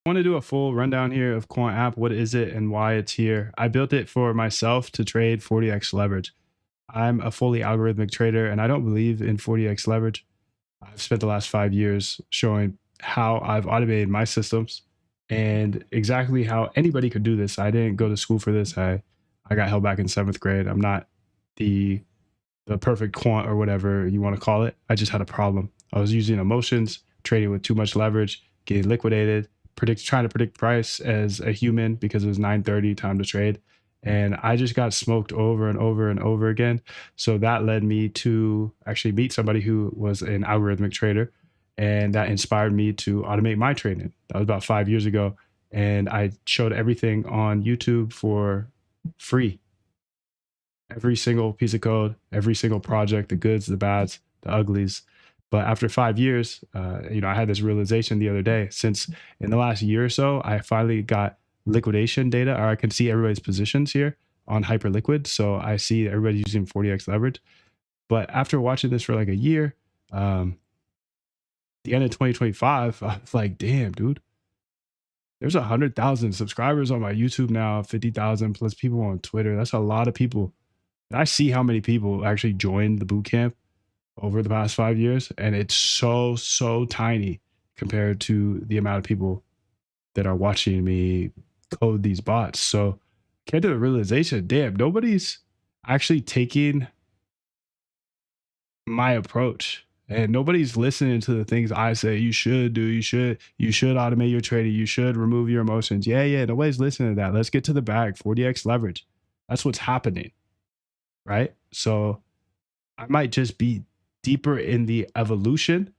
Want to do a full rundown here of Quant app. What is it and why it's here? I built it for myself to trade 40x leverage. I'm a fully algorithmic trader and I don't believe in 40x leverage. I've spent the last 5 years showing how I've automated my systems and exactly how anybody could do this. I didn't go to school for this. I got held back in 7th grade. I'm not the perfect quant or whatever you want to call it. I just had a problem. I was using emotions, trading with too much leverage, getting liquidated, trying to predict price as a human because it was 9:30 time to trade. And I just got smoked over and over and over again. So that led me to actually meet somebody who was an algorithmic trader. And that inspired me to automate my trading. That was about 5 years ago. And I showed everything on YouTube for free. Every single piece of code, every single project, the goods, the bads, the uglies. But after 5 years, I had this realization the other day. Since in the last year or so, I finally got liquidation data, or I can see everybody's positions here on Hyperliquid. So I see everybody's using 40x leverage. But after watching this for like a year, the end of 2025, I was like, damn, dude, there's 100,000 subscribers on my YouTube now, 50,000 plus people on Twitter. That's a lot of people. And I see how many people actually joined the boot camp over the past 5 years, and it's so tiny compared to the amount of people that are watching me code these bots. So I came to the realization, damn, nobody's actually taking my approach, and nobody's listening to the things I say you should do. You should automate your trading. You should remove your emotions. Yeah, nobody's listening to that. Let's get to the bag. 40x leverage. That's what's happening, right? So I might just be deeper in the evolution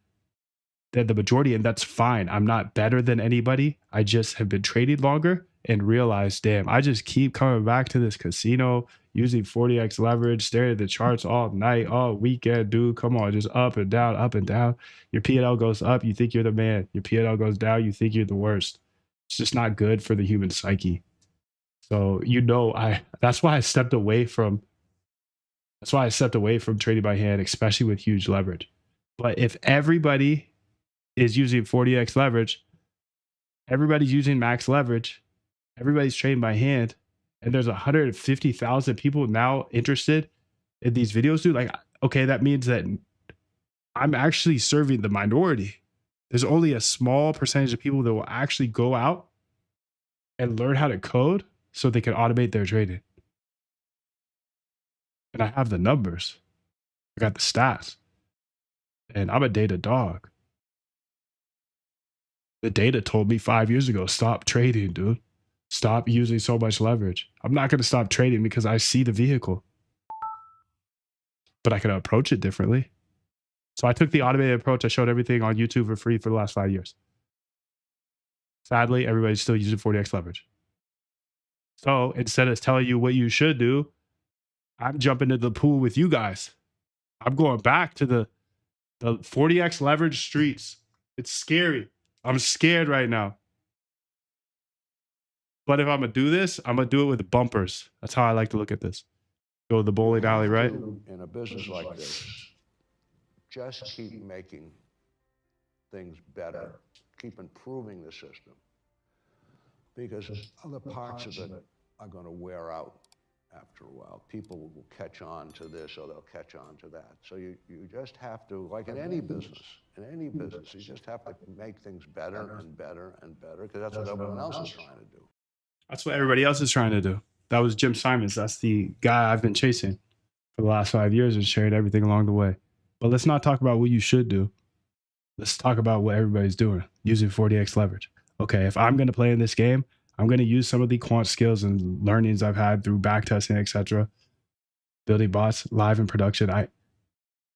than the majority, and that's fine. I'm not better than anybody. I just have been trading longer and realized, damn, I just keep coming back to this casino using 40x leverage, staring at the charts all night, all weekend, dude. Come on, just up and down, up and down. Your P&L goes up, you think you're the man. Your P&L goes down, you think you're the worst. It's just not good for the human psyche. So that's why I stepped away from trading by hand, especially with huge leverage. But if everybody is using 40x leverage, everybody's using max leverage, everybody's trading by hand, and there's 150,000 people now interested in these videos, dude, like, okay, that means that I'm actually serving the minority. There's only a small percentage of people that will actually go out and learn how to code so they can automate their trading. And I have the numbers. I got the stats. And I'm a data dog. The data told me 5 years ago, stop trading, dude. Stop using so much leverage. I'm not going to stop trading because I see the vehicle. But I can approach it differently. So I took the automated approach. I showed everything on YouTube for free for the last 5 years. Sadly, everybody's still using 40x leverage. So instead of telling you what you should do, I'm jumping into the pool with you guys. I'm going back to the 40x leverage streets. It's scary. I'm scared right now. But if I'm going to do this, I'm going to do it with bumpers. That's how I like to look at this. Go to the bowling alley, right? In a business like this, just keep making things better. Keep improving the system. Because other parts of it are going to wear out after a while. People will catch on to this or they'll catch on to that. So you just have to, like in any business, you just have to make things better and better and better, because that's what everyone else is trying to do. That's what everybody else is trying to do. That was Jim Simons. That's the guy I've been chasing for the last 5 years and shared everything along the way. But let's not talk about what you should do. Let's talk about what everybody's doing, using 40x leverage. Okay, if I'm going to play in this game, I'm going to use some of the quant skills and learnings I've had through backtesting, etc., building bots live in production.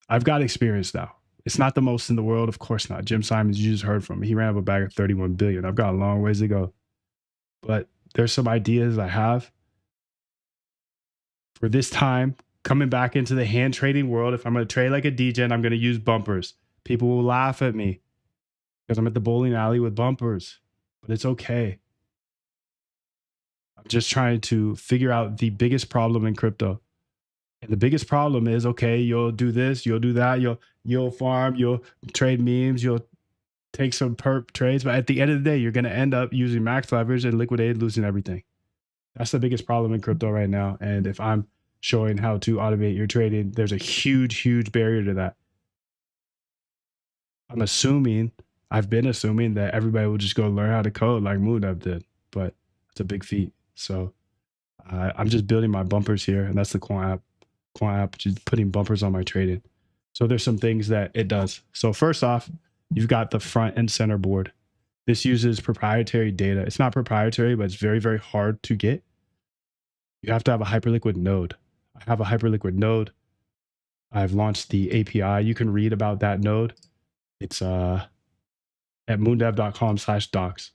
I've got experience now. It's not the most in the world, of course not. Jim Simons, you just heard from me. He ran up a bag of 31 billion. I've got a long ways to go. But there's some ideas I have for this time, coming back into the hand trading world. If I'm going to trade like a DJ, I'm going to use bumpers. People will laugh at me because I'm at the bowling alley with bumpers, but it's okay. I'm just trying to figure out the biggest problem in crypto. And the biggest problem is, okay, you'll do this, you'll do that, you'll farm, you'll trade memes, you'll take some perp trades, but at the end of the day, you're going to end up using max leverage and liquidated, losing everything. That's the biggest problem in crypto right now. And if I'm showing how to automate your trading, there's a huge barrier to that. I've been assuming that everybody will just go learn how to code like Moondev did, but it's a big feat. So I'm just building my bumpers here, and that's the Quant app, just putting bumpers on my trading. So there's some things that it does. So first off, you've got the front and center board. This uses proprietary data. It's not proprietary, but it's very hard to get. You have to have a Hyperliquid node. I have a Hyperliquid node. I've launched the API. You can read about that node. It's at moondev.com/docs.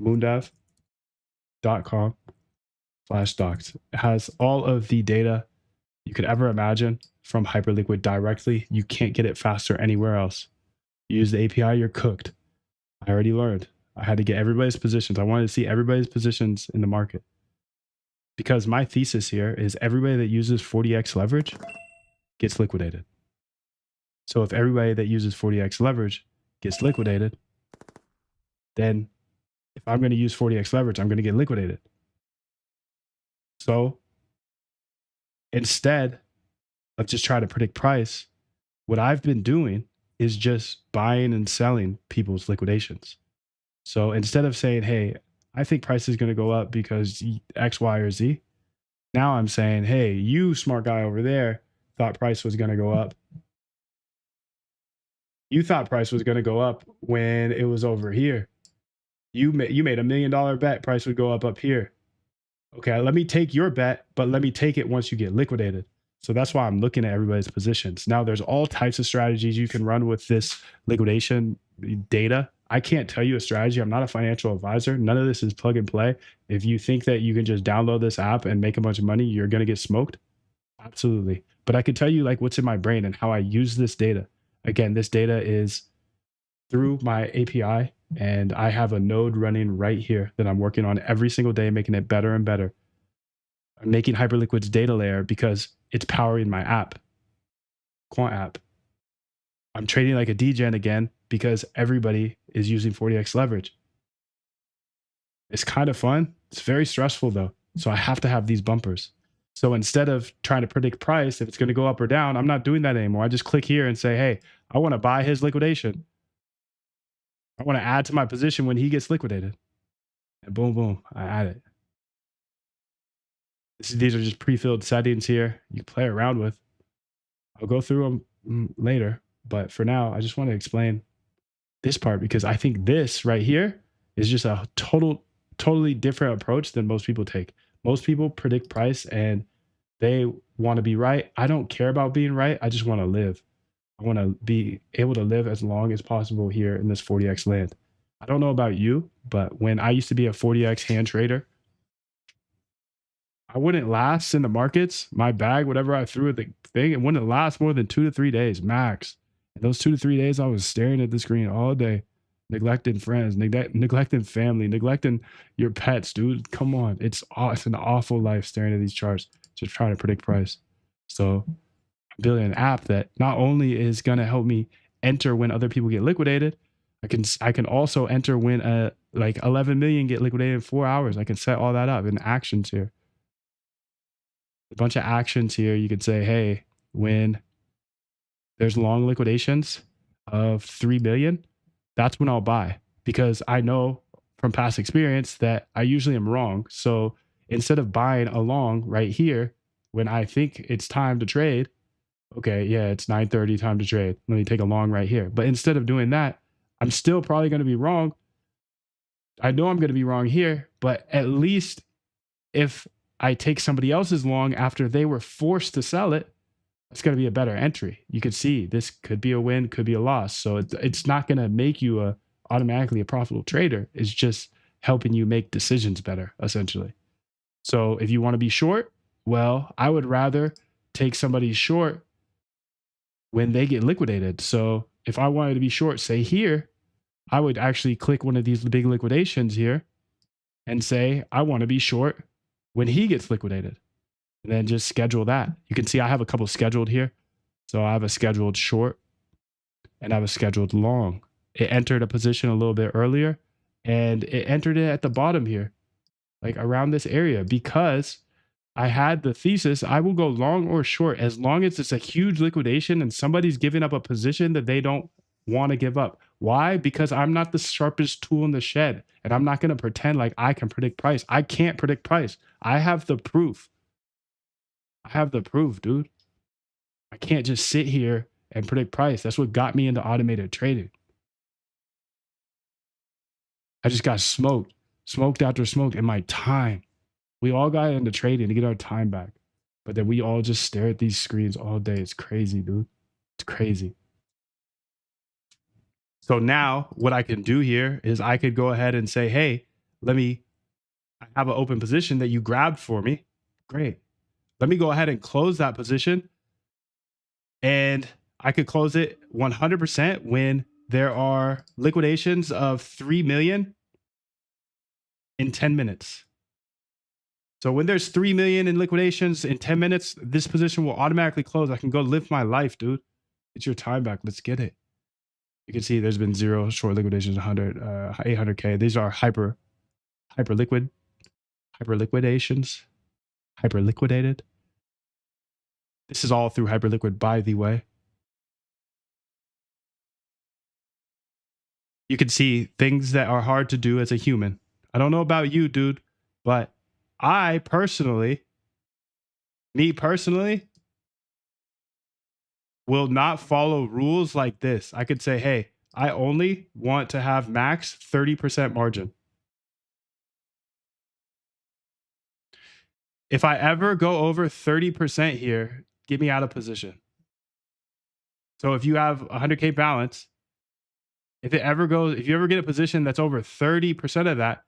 moondev.com/docs. It has all of the data you could ever imagine from Hyperliquid directly. You can't get it faster anywhere else. You use the API, you're cooked. I already learned. I had to get everybody's positions. I wanted to see everybody's positions in the market. Because my thesis here is everybody that uses 40x leverage gets liquidated. So if everybody that uses 40x leverage gets liquidated, then if I'm going to use 40x leverage, I'm going to get liquidated. So instead of just trying to predict price, what I've been doing is just buying and selling people's liquidations. So instead of saying, hey, I think price is going to go up because X, Y, or Z, now I'm saying, hey, you smart guy over there thought price was going to go up. You thought price was going to go up when it was over here. You made $1 million bet price would go up here. Okay, let me take your bet, but let me take it once you get liquidated. So that's why I'm looking at everybody's positions. Now, there's all types of strategies you can run with this liquidation data. I can't tell you a strategy. I'm not a financial advisor. None of this is plug and play. If you think that you can just download this app and make a bunch of money, you're going to get smoked. Absolutely. But I can tell you like what's in my brain and how I use this data. Again, this data is through my API, and I have a node running right here that I'm working on every single day, making it better and better. I'm making Hyperliquid's data layer because it's powering my app, Quant app. I'm trading like a degen again because everybody is using 40x leverage. It's kind of fun. It's very stressful though. So I have to have these bumpers. So instead of trying to predict price, if it's going to go up or down, I'm not doing that anymore. I just click here and say, hey, I want to buy his liquidation. I want to add to my position when he gets liquidated. And boom, I add it. These are just pre-filled settings here you play around with. I'll go through them later. But for now, I just want to explain this part because I think this right here is just a totally different approach than most people take. Most people predict price and they want to be right. I don't care about being right. I just want to live. I want to be able to live as long as possible here in this 40x land. I don't know about you, but when I used to be a 40x hand trader, I wouldn't last in the markets. My bag, whatever I threw at the thing, it wouldn't last more than 2 to 3 days max. And those 2 to 3 days, I was staring at the screen all day, neglecting friends, neglecting family, neglecting your pets, dude. Come on. It's an awful life staring at these charts, just trying to predict price. So I'm building an app that not only is going to help me enter when other people get liquidated, I can also enter when like 11 million get liquidated in 4 hours. I can set all that up in actions here. A bunch of actions here. You could say, hey, when there's long liquidations of 3 billion, that's when I'll buy because I know from past experience that I usually am wrong. So instead of buying a long right here, when I think it's time to trade, okay, yeah, it's 9:30, time to trade. Let me take a long right here. But instead of doing that, I'm still probably going to be wrong. I know I'm going to be wrong here, but at least if I take somebody else's long after they were forced to sell it, it's going to be a better entry. You could see this could be a win, could be a loss. So it's not going to make you automatically a profitable trader. It's just helping you make decisions better, essentially. So if you want to be short, well, I would rather take somebody short when they get liquidated. So if I wanted to be short, say here, I would actually click one of these big liquidations here and say, I want to be short when he gets liquidated. And then just schedule that. You can see I have a couple scheduled here. So I have a scheduled short and I have a scheduled long. it entered a position a little bit earlier, and it entered it at the bottom here, like around this area, because I had the thesis I will go long or short as long as it's a huge liquidation and somebody's giving up a position that they don't want to give up. Why? Because I'm not the sharpest tool in the shed, and I'm not going to pretend like I can predict price. I can't predict price. I have the proof. I have the proof, dude. I can't just sit here and predict price. That's what got me into automated trading. I just got smoked after smoked in my time. We all got into trading to get our time back. But then we all just stare at these screens all day. It's crazy, dude. It's crazy. So now what I can do here is I could go ahead and say, hey, I have an open position that you grabbed for me. Great. Let me go ahead and close that position. And I could close it 100% when there are liquidations of 3 million in 10 minutes. So when there's 3 million in liquidations in 10 minutes, this position will automatically close. I can go live my life, dude. Get your time back. Let's get it. You can see there's been 0 short liquidations, 800K. These are hyper liquidations, hyper liquidated. This is all through hyper liquid, by the way. You can see things that are hard to do as a human. I don't know about you, dude, but me personally, will not follow rules like this. I could say, hey, I only want to have max 30% margin. If I ever go over 30% here, get me out of position. So if you have 100K balance, if you ever get a position that's over 30% of that,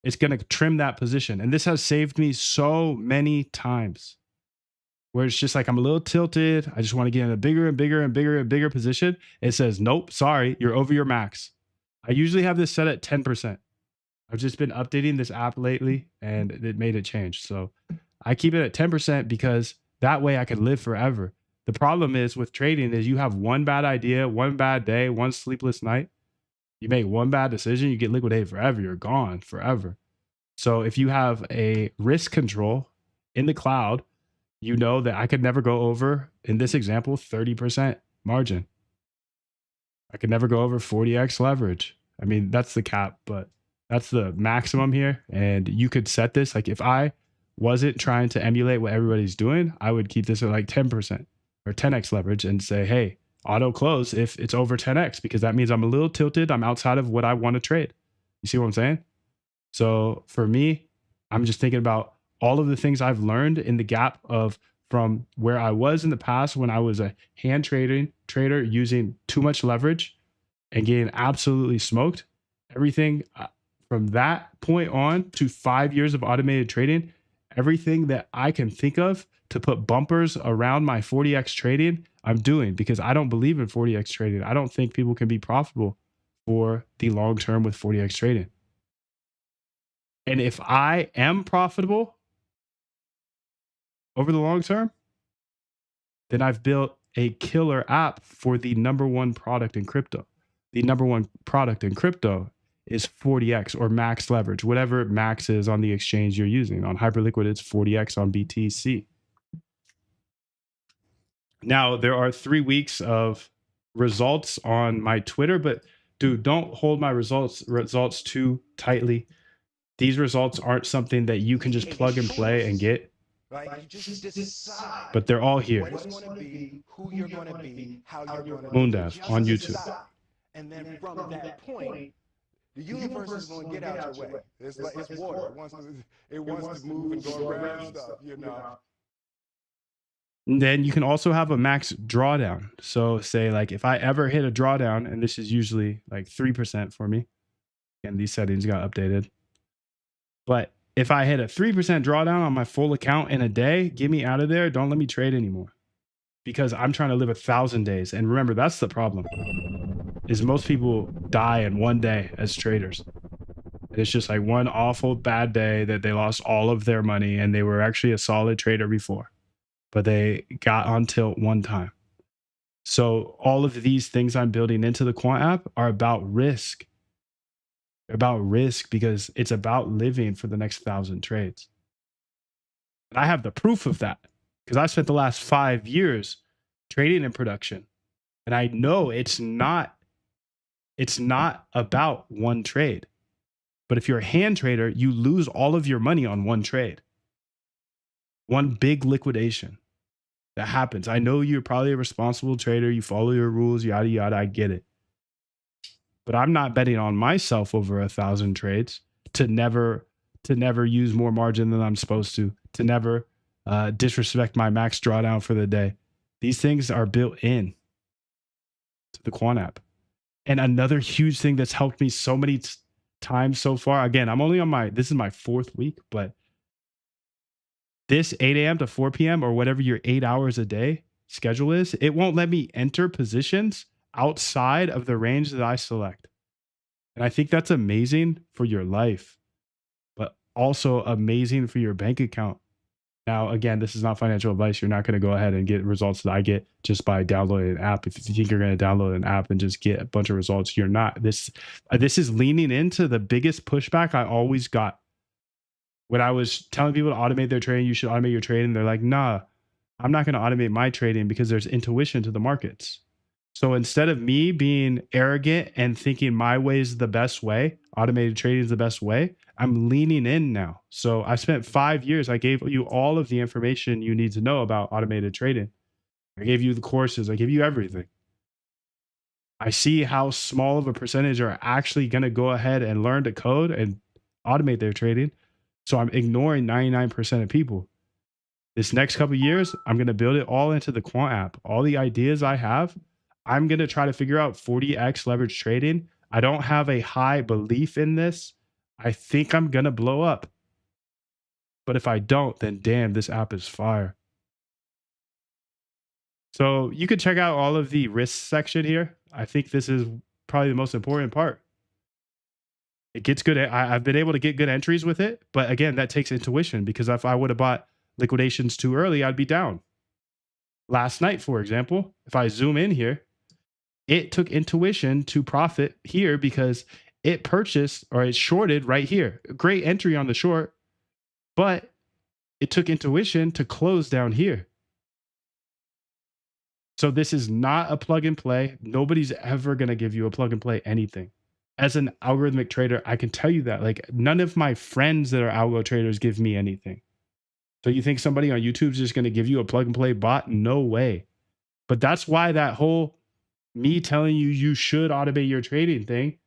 it's going to trim that position. And this has saved me so many times where it's just like, I'm a little tilted. I just want to get in a bigger and bigger and bigger and bigger position. It says, nope, sorry, you're over your max. I usually have this set at 10%. I've just been updating this app lately and it made it change. So I keep it at 10% because that way I can live forever. The problem is with trading is you have one bad idea, one bad day, one sleepless night. You make one bad decision, you get liquidated forever. You're gone forever. So if you have a risk control in the cloud, you know that I could never go over, in this example, 30% margin. I could never go over 40x leverage. I mean, that's the cap, but that's the maximum here. And you could set this, like if I wasn't trying to emulate what everybody's doing, I would keep this at like 10% or 10x leverage and say, hey, auto close if it's over 10x, because that means I'm a little tilted. I'm outside of what I want to trade. You see what I'm saying? So for me, I'm just thinking about all of the things I've learned in the gap of from where I was in the past when I was a hand trader using too much leverage and getting absolutely smoked. Everything from that point on to 5 years of automated trading, everything that I can think of to put bumpers around my 40x trading, I'm doing, because I don't believe in 40x trading. I don't think people can be profitable for the long term with 40x trading. And if I am profitable over the long term, then I've built a killer app for the number one product in crypto. The number one product in crypto is 40x or max leverage, whatever max is on the exchange you're using. On Hyperliquid, it's 40x on BTC. Now, there are 3 weeks of results on my Twitter, but dude, don't hold my results too tightly. These results aren't something that you can just plug and play and get. Right? You just decide. But they're all here. What it's going to be, who you're going to be, how you're going to Moondev just on YouTube. decide. And then from that point, the universe is going to get out your way. It's like it's water. It wants to move and go around stuff, you know. And then you can also have a max drawdown. So say like if I ever hit a drawdown, and this is usually like 3% for me, and these settings got updated. But if I hit a 3% drawdown on my full account in a day, get me out of there. Don't let me trade anymore, because I'm trying to live 1,000 days. And remember, that's the problem, is most people die in one day as traders. It's just like one awful bad day that they lost all of their money and they were actually a solid trader before, but they got on tilt one time. So all of these things I'm building into the Quant app are about risk because it's about living for the next 1,000 trades. And I have the proof of that because I spent the last 5 years trading in production. And I know it's not about one trade. But if you're a hand trader, you lose all of your money on one trade. One big liquidation that happens. I know you're probably a responsible trader, you follow your rules, yada yada, I get it. But I'm not betting on myself over 1,000 trades to never use more margin than I'm supposed to never disrespect my max drawdown for the day. These things are built in to the Quant app. And another huge thing that's helped me so many times so far. Again, I'm only on this is my 4th week, but this 8 a.m. to 4 p.m. or whatever your 8 hours a day schedule is, it won't let me enter positions outside of the range that I select. And I think that's amazing for your life, but also amazing for your bank account. Now, again, this is not financial advice. You're not going to go ahead and get results that I get just by downloading an app. If you think you're going to download an app and just get a bunch of results, you're not. This is leaning into the biggest pushback I always got when I was telling people to automate their trading. You should automate your trading. They're like, nah, I'm not going to automate my trading because there's intuition to the markets. So instead of me being arrogant and thinking my way is the best way, automated trading is the best way, I'm leaning in now. So I spent 5 years. I gave you all of the information you need to know about automated trading. I gave you the courses. I gave you everything. I see how small of a percentage are actually going to go ahead and learn to code and automate their trading. So I'm ignoring 99% of people. This next couple of years, I'm going to build it all into the Quant app. All the ideas I have, I'm going to try to figure out 40x leverage trading. I don't have a high belief in this. I think I'm going to blow up. But if I don't, then damn, this app is fire. So you could check out all of the risk section here. I think this is probably the most important part. It gets good. I've been able to get good entries with it. But again, that takes intuition because if I would have bought liquidations too early, I'd be down. Last night, for example, if I zoom in here, it took intuition to profit here because it purchased or it shorted right here. Great entry on the short, but it took intuition to close down here. So this is not a plug and play. Nobody's ever going to give you a plug and play anything. As an algorithmic trader, I can tell you that like none of my friends that are algo traders give me anything. So you think somebody on YouTube is just going to give you a plug and play bot? No way. But that's why that whole me telling you you should automate your trading thing,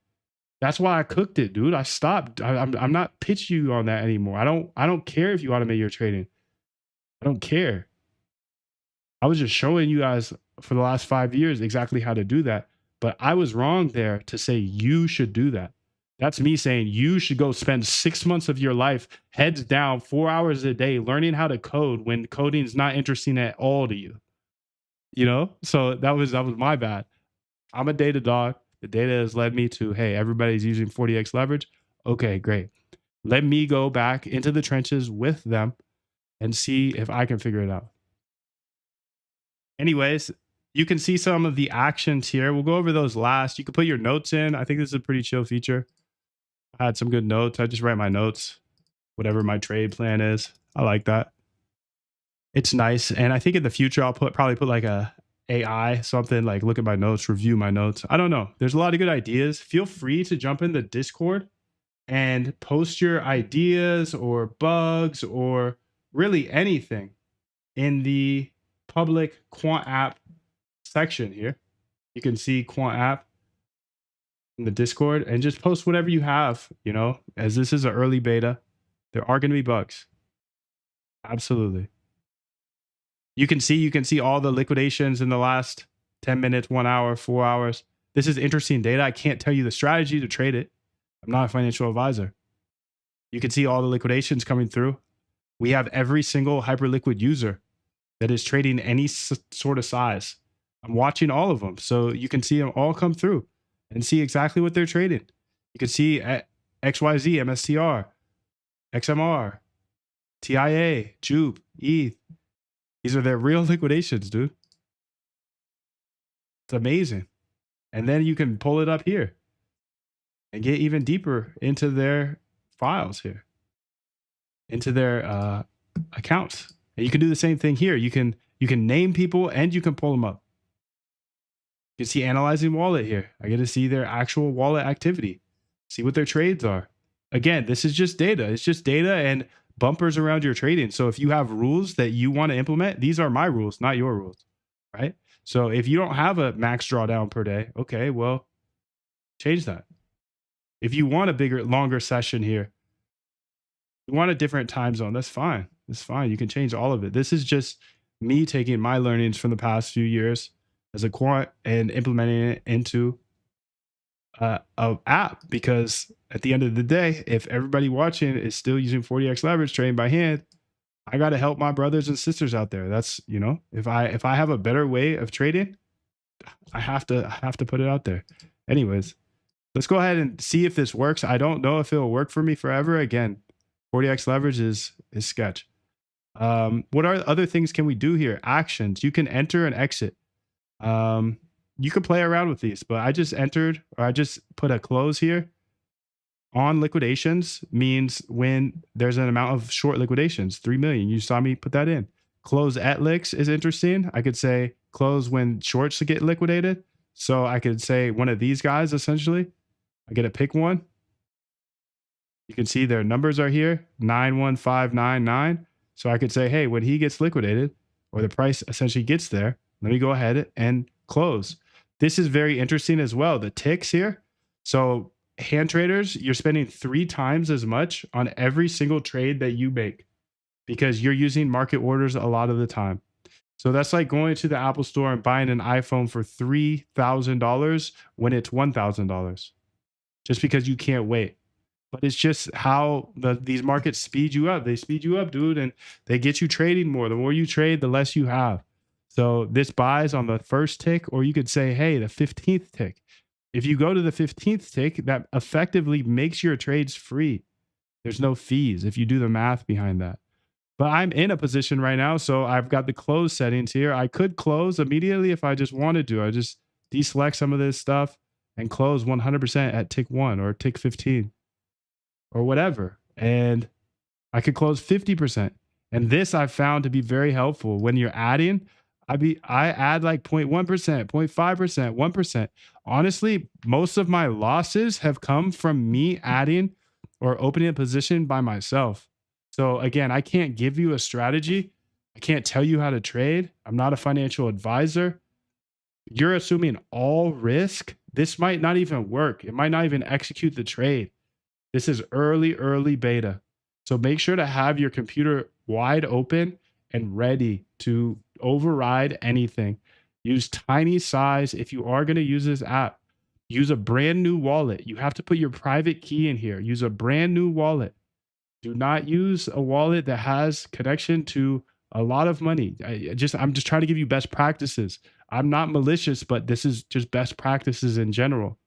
that's why I cooked it, dude. I stopped. I'm not pitching you on that anymore. I don't care if you automate your trading. I don't care. I was just showing you guys for the last 5 years exactly how to do that. But I was wrong there to say you should do that. That's me saying you should go spend 6 months of your life heads down 4 hours a day learning how to code when coding is not interesting at all to you. You know? So that was my bad. I'm a data dog. The data has led me to, hey, everybody's using 40x leverage. Okay, great. Let me go back into the trenches with them and see if I can figure it out. Anyways, you can see some of the actions here. We'll go over those last. You can put your notes in. I think this is a pretty chill feature. I had some good notes. I just write my notes, whatever my trade plan is. I like that. It's nice. And I think in the future, I'll probably put like a AI, something like look at my notes, review my notes. I don't know. There's a lot of good ideas. Feel free to jump in the Discord and post your ideas or bugs or really anything in the public Quant app section here. You can see Quant app in the Discord and just post whatever you have, you know, as this is an early beta. There are going to be bugs. Absolutely. You can see all the liquidations in the last 10 minutes, 1 hour, 4 hours. This is interesting data. I can't tell you the strategy to trade it. I'm not a financial advisor. You can see all the liquidations coming through. We have every single hyperliquid user that is trading any sort of size. I'm watching all of them. So you can see them all come through and see exactly what they're trading. You can see XYZ, MSTR, XMR, TIA, Jupe, ETH. These are their real liquidations, dude. It's amazing. And then you can pull it up here and get even deeper into their files here, into their accounts. And you can do the same thing here. You can name people and you can pull them up. You can see analyzing wallet here. I get to see their actual wallet activity, see what their trades are. Again, this is just data. It's just data and bumpers around your trading. So if you have rules that you want to implement, these are my rules, not your rules, right? So if you don't have a max drawdown per day, okay, well, change that. If you want a bigger, longer session here, you want a different time zone, that's fine. That's fine. You can change all of it. This is just me taking my learnings from the past few years as a quant and implementing it into a app, because at the end of the day, if everybody watching is still using 40x leverage trading by hand, I got to help my brothers and sisters out there. That's, you know, if I have a better way of trading, I have to put it out there. Anyways, let's go ahead and see if this works. I don't know if it'll work for me forever. Again, 40x leverage is sketch. What are other things can we do here? Actions. You can enter and exit. You can play around with these, but I just entered, or I just put a close here. On liquidations means when there's an amount of short liquidations, 3 million. You saw me put that in. Close at licks is interesting. I could say close when shorts get liquidated. So I could say one of these guys, essentially. I get to pick one. You can see their numbers are here, 91599. So I could say, hey, when he gets liquidated, or the price essentially gets there, let me go ahead and close. This is very interesting as well. The ticks here. So hand traders, you're spending 3 times as much on every single trade that you make because you're using market orders a lot of the time. So that's like going to the Apple store and buying an iPhone for $3,000 when it's $1,000 just because you can't wait. But it's just how these markets speed you up. They speed you up, dude, and they get you trading more. The more you trade, the less you have. So this buys on the first tick, or you could say, hey, the 15th tick. If you go to the 15th tick, that effectively makes your trades free. There's no fees if you do the math behind that. But I'm in a position right now, so I've got the close settings here. I could close immediately if I just wanted to. I just deselect some of this stuff and close 100% at tick 1 or tick 15 or whatever. And I could close 50%. And this I've found to be very helpful when you're adding. I add like 0.1%, 0.5%, 1%. Honestly, most of my losses have come from me adding or opening a position by myself. So again, I can't give you a strategy. I can't tell you how to trade. I'm not a financial advisor. You're assuming all risk. This might not even work. It might not even execute the trade. This is early beta. So make sure to have your computer wide open and ready to override anything. Use tiny size. If you are going to use this app, use a brand new wallet. You have to put your private key in here. Use a brand new wallet. Do not use a wallet that has connection to a lot of money. I'm just trying to give you best practices. I'm not malicious, but this is just best practices in general.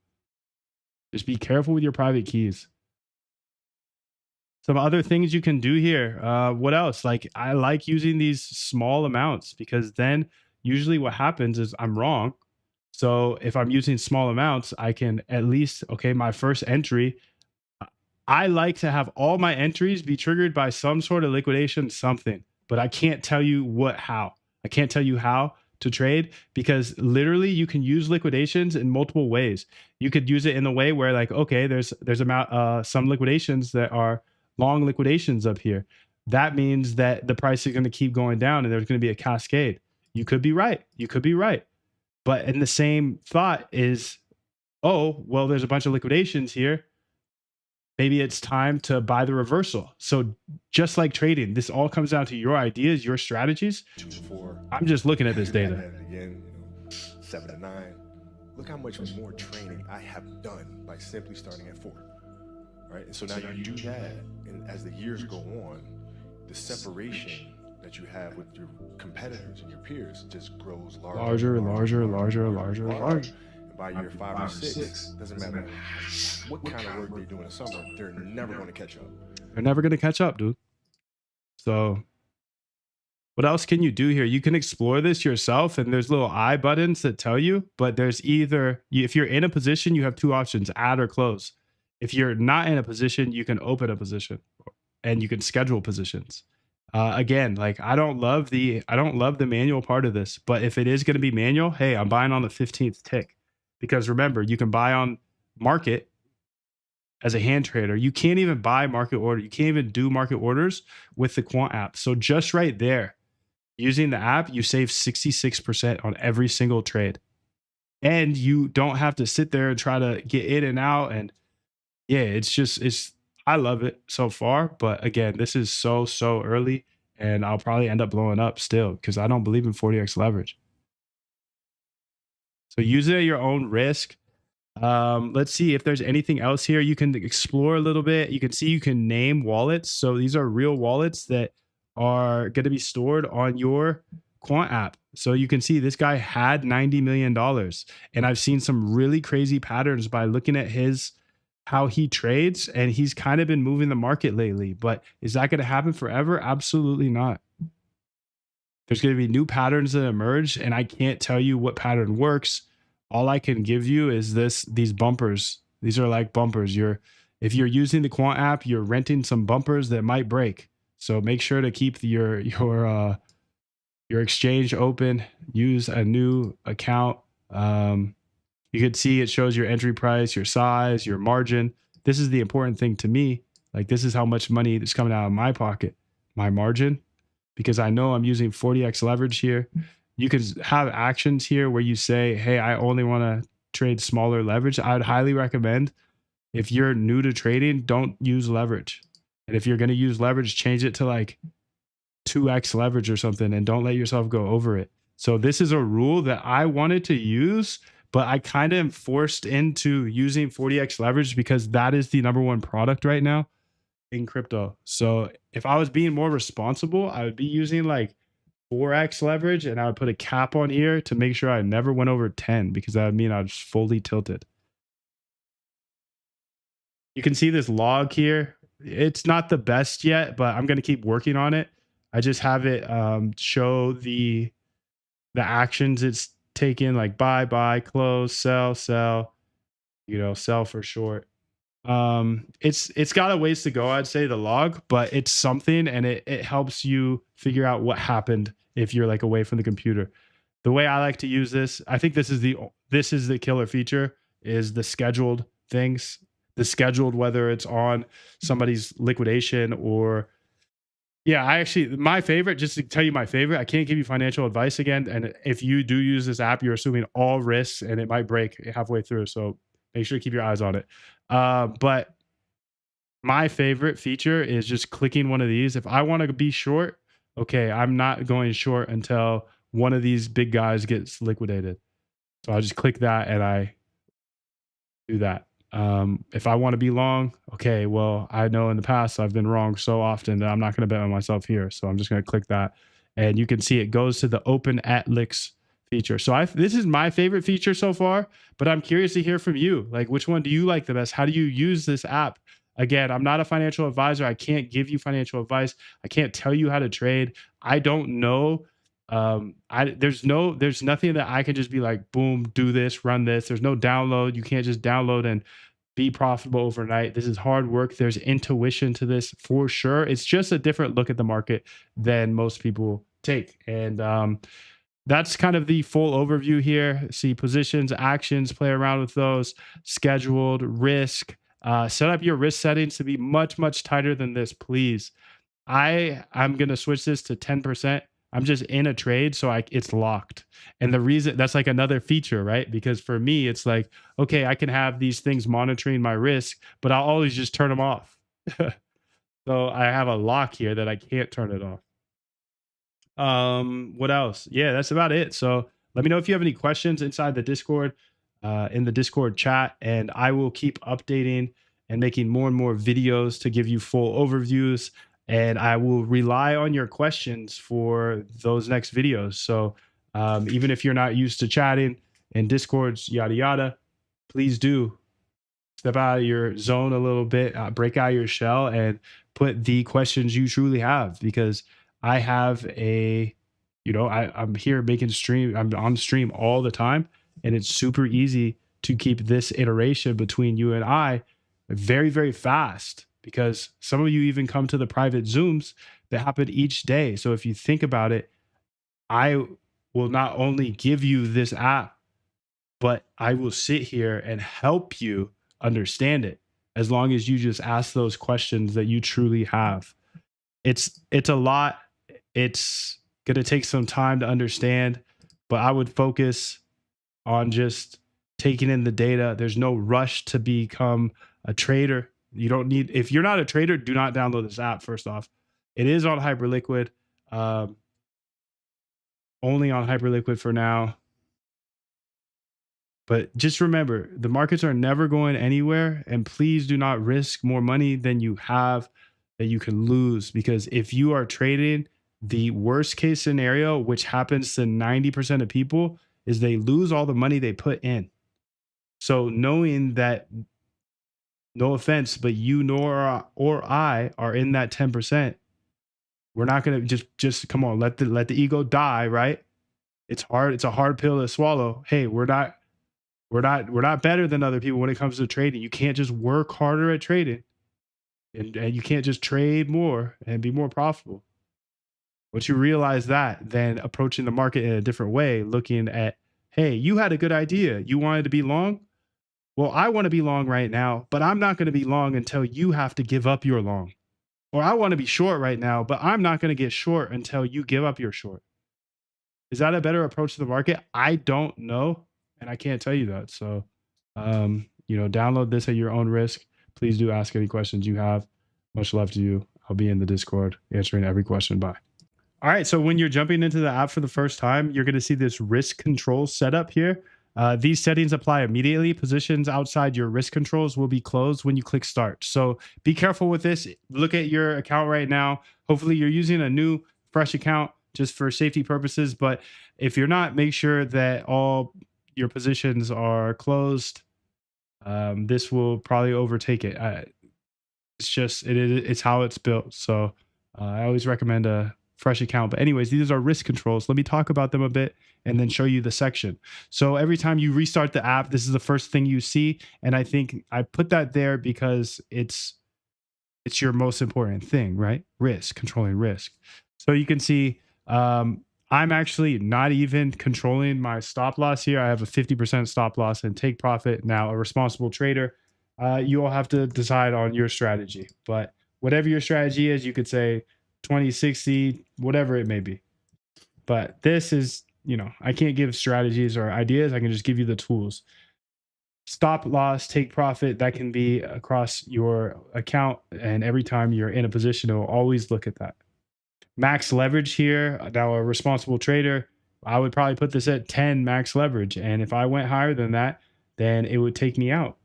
Just be careful with your private keys. Some other things you can do here. What else? Like, I like using these small amounts because then usually what happens is I'm wrong. So if I'm using small amounts, I can at least, okay, my first entry, I like to have all my entries be triggered by some sort of liquidation, something, but I can't tell you how. I can't tell you how to trade because literally you can use liquidations in multiple ways. You could use it in the way where like, okay, there's some liquidations that are long liquidations up here. That means that the price is going to keep going down and there's going to be a cascade. You could be right. You could be right. But in the same thought is, oh, well, there's a bunch of liquidations here. Maybe it's time to buy the reversal. So just like trading, this all comes down to your ideas, your strategies. 2 to 4. I'm just looking at this data. Again, 7 to 9. Look how much more training I have done by simply starting at 4. Right? And so now you do that, and as the years go on, the separation that you have with your competitors and your peers just grows larger. And by year 5 or 6, doesn't matter what kind of work they do in the summer, they're never going to catch up. They're never going to catch up, dude. So What else can you do here? You can explore this yourself, and there's little I buttons that tell you, but there's either, if you're in a position, you have two options, add or close. If you're not in a position, you can open a position and you can schedule positions. Again, like I don't love the manual part of this, but if it is going to be manual, hey, I'm buying on the 15th tick, because remember, you can buy on market as a hand trader. You can't even buy market order. You can't even do market orders with the Quant app. So just right there, using the app, you save 66% on every single trade. And you don't have to sit there and try to get in and out. And yeah, I love it so far. But again, this is so early, and I'll probably end up blowing up still because I don't believe in 40x leverage. So use it at your own risk. Let's see if there's anything else here. You can explore a little bit. You can see you can name wallets. So these are real wallets that are going to be stored on your Quant app. So you can see this guy had $90 million. And I've seen some really crazy patterns by looking at how he trades. And he's kind of been moving the market lately. But is that going to happen forever? Absolutely not. There's going to be new patterns that emerge, and I can't tell you what pattern works. All I can give you is these bumpers. These are like bumpers. If you're using the Quant app, you're renting some bumpers that might break. So make sure to keep your exchange open. Use a new account. You could see it shows your entry price, your size, your margin. This is the important thing to me. Like, this is how much money is coming out of my pocket, my margin, because I know I'm using 40x leverage here. You can have actions here where you say, hey, I only want to trade smaller leverage. I'd highly recommend, if you're new to trading, don't use leverage. And if you're going to use leverage, change it to like 2x leverage or something, and don't let yourself go over it. So this is a rule that I wanted to use, but I kind of am forced into using 40x leverage because that is the number one product right now in crypto. So if I was being more responsible, I would be using like 4x leverage, and I would put a cap on here to make sure I never went over 10, because that would mean I was fully tilted. You can see this log here. It's not the best yet, but I'm going to keep working on it. I just have it show the actions it's taken, like buy, close, sell, sell for short. It's got a ways to go, I'd say, the log, but it's something, and it helps you figure out what happened if you're like away from the computer. The way I like to use this, I think this is the killer feature, is the scheduled things. The scheduled, whether it's on somebody's liquidation or, yeah, my favorite, just to tell you my favorite, I can't give you financial advice again. And if you do use this app, you're assuming all risks, and it might break halfway through. So make sure to keep your eyes on it. But my favorite feature is just clicking one of these. If I want to be short, okay, I'm not going short until one of these big guys gets liquidated. So I'll just click that and I do that. If I want to be long, okay, well, I know in the past I've been wrong so often that I'm not going to bet on myself here. So I'm just going to click that. And you can see it goes to the open at licks feature. So this is my favorite feature so far, but I'm curious to hear from you. Like, which one do you like the best? How do you use this app? Again, I'm not a financial advisor. I can't give you financial advice. I can't tell you how to trade. I don't know. There's nothing that I can just be like, boom, do this, run this. There's no download. You can't just download and be profitable overnight. This is hard work. There's intuition to this for sure. It's just a different look at the market than most people take. And that's kind of the full overview here. See positions, actions, play around with those, scheduled, risk. Set up your risk settings to be much tighter than this, please. I'm going to switch this to 10%. I'm just in a trade, so it's locked. And the reason, that's like another feature, right? Because for me, it's like, okay, I can have these things monitoring my risk, but I'll always just turn them off. So I have a lock here that I can't turn it off. What else? Yeah, that's about it. So let me know if you have any questions inside the Discord, in the Discord chat, and I will keep updating and making more and more videos to give you full overviews. And I will rely on your questions for those next videos. So even if you're not used to chatting in Discords, yada, yada, please do step out of your zone a little bit, break out your shell, and put the questions you truly have, because I have I'm here making stream. I'm on stream all the time, and it's super easy to keep this iteration between you and I very, very fast because some of you even come to the private Zooms that happen each day. So if you think about it, I will not only give you this app, but I will sit here and help you understand it as long as you just ask those questions that you truly have. It's a lot. It's going to take some time to understand, but I would focus on just taking in the data. There's no rush to become a trader. You don't need, if you're not a trader, do not download this app. First off, it is on Hyperliquid, um, only on Hyperliquid for now. But just remember, the markets are never going anywhere. And please do not risk more money than you have that you can lose. Because if you are trading, the worst case scenario, which happens to 90% of people, is they lose all the money they put in. So knowing that, no offense, but you nor or I are in that 10%, we're not gonna just come on, let the ego die, right? It's hard, it's a hard pill to swallow. Hey, we're not better than other people when it comes to trading. You can't just work harder at trading, and you can't just trade more and be more profitable. Once you realize that, then approaching the market in a different way, looking at, hey, you had a good idea. You wanted to be long. Well, I want to be long right now, but I'm not going to be long until you have to give up your long. Or I want to be short right now, but I'm not going to get short until you give up your short. Is that a better approach to the market? I don't know, and I can't tell you that. So, download this at your own risk. Please do ask any questions you have. Much love to you. I'll be in the Discord answering every question. Bye. All right. So when you're jumping into the app for the first time, you're going to see this risk control setup here. These settings apply immediately. Positions outside your risk controls will be closed when you click start. So be careful with this. Look at your account right now. Hopefully you're using a new fresh account just for safety purposes. But if you're not, make sure that all your positions are closed. This will probably overtake it. It's how it's built. So I always recommend a fresh account. But anyways, these are risk controls. Let me talk about them a bit and then show you the section. So every time you restart the app, this is the first thing you see. And I think I put that there because it's your most important thing, right? Risk, controlling risk. So you can see I'm actually not even controlling my stop loss here. I have a 50% stop loss and take profit. Now, a responsible trader, you all have to decide on your strategy. But whatever your strategy is, you could say 20, 60, whatever it may be. But this is, I can't give strategies or ideas. I can just give you the tools. Stop loss, take profit, that can be across your account. And every time you're in a position, it'll always look at that. Max leverage here. Now, a responsible trader, I would probably put this at 10 max leverage. And if I went higher than that, then it would take me out.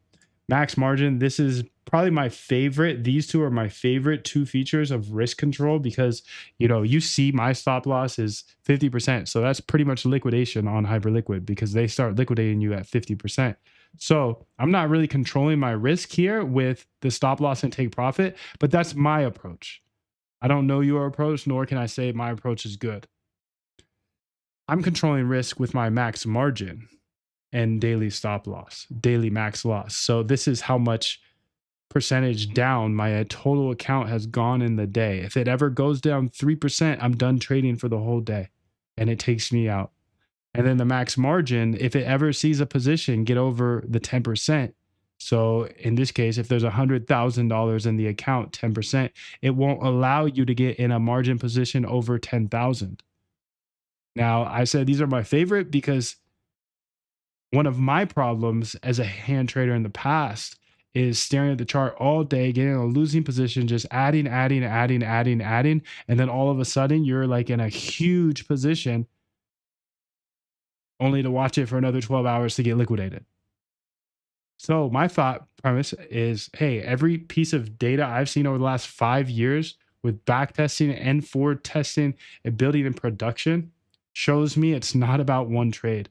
Max margin, this is probably my favorite. These two are my favorite two features of risk control because, you see my stop loss is 50%. So that's pretty much liquidation on Hyperliquid because they start liquidating you at 50%. So I'm not really controlling my risk here with the stop loss and take profit, but that's my approach. I don't know your approach, nor can I say my approach is good. I'm controlling risk with my max margin and daily stop loss, daily max loss. So this is how much percentage down my total account has gone in the day. If it ever goes down 3%, I'm done trading for the whole day and it takes me out. And then the max margin, if it ever sees a position get over the 10%, so in this case, if there's $100,000 in the account, 10%, it won't allow you to get in a margin position over 10,000. Now, I said these are my favorite because one of my problems as a hand trader in the past is staring at the chart all day, getting in a losing position, just adding. And then all of a sudden you're like in a huge position only to watch it for another 12 hours to get liquidated. So my thought premise is, hey, every piece of data I've seen over the last 5 years with back testing and forward testing and building in production shows me it's not about one trade.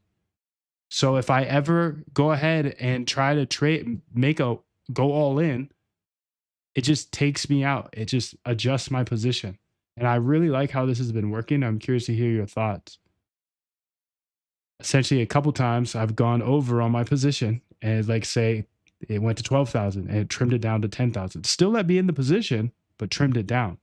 So if I ever go ahead and try to trade, go all in, it just takes me out. It just adjusts my position. And I really like how this has been working. I'm curious to hear your thoughts. Essentially, a couple times I've gone over on my position and, like, say it went to 12,000 and it trimmed it down to 10,000. Still let me in the position, but trimmed it down.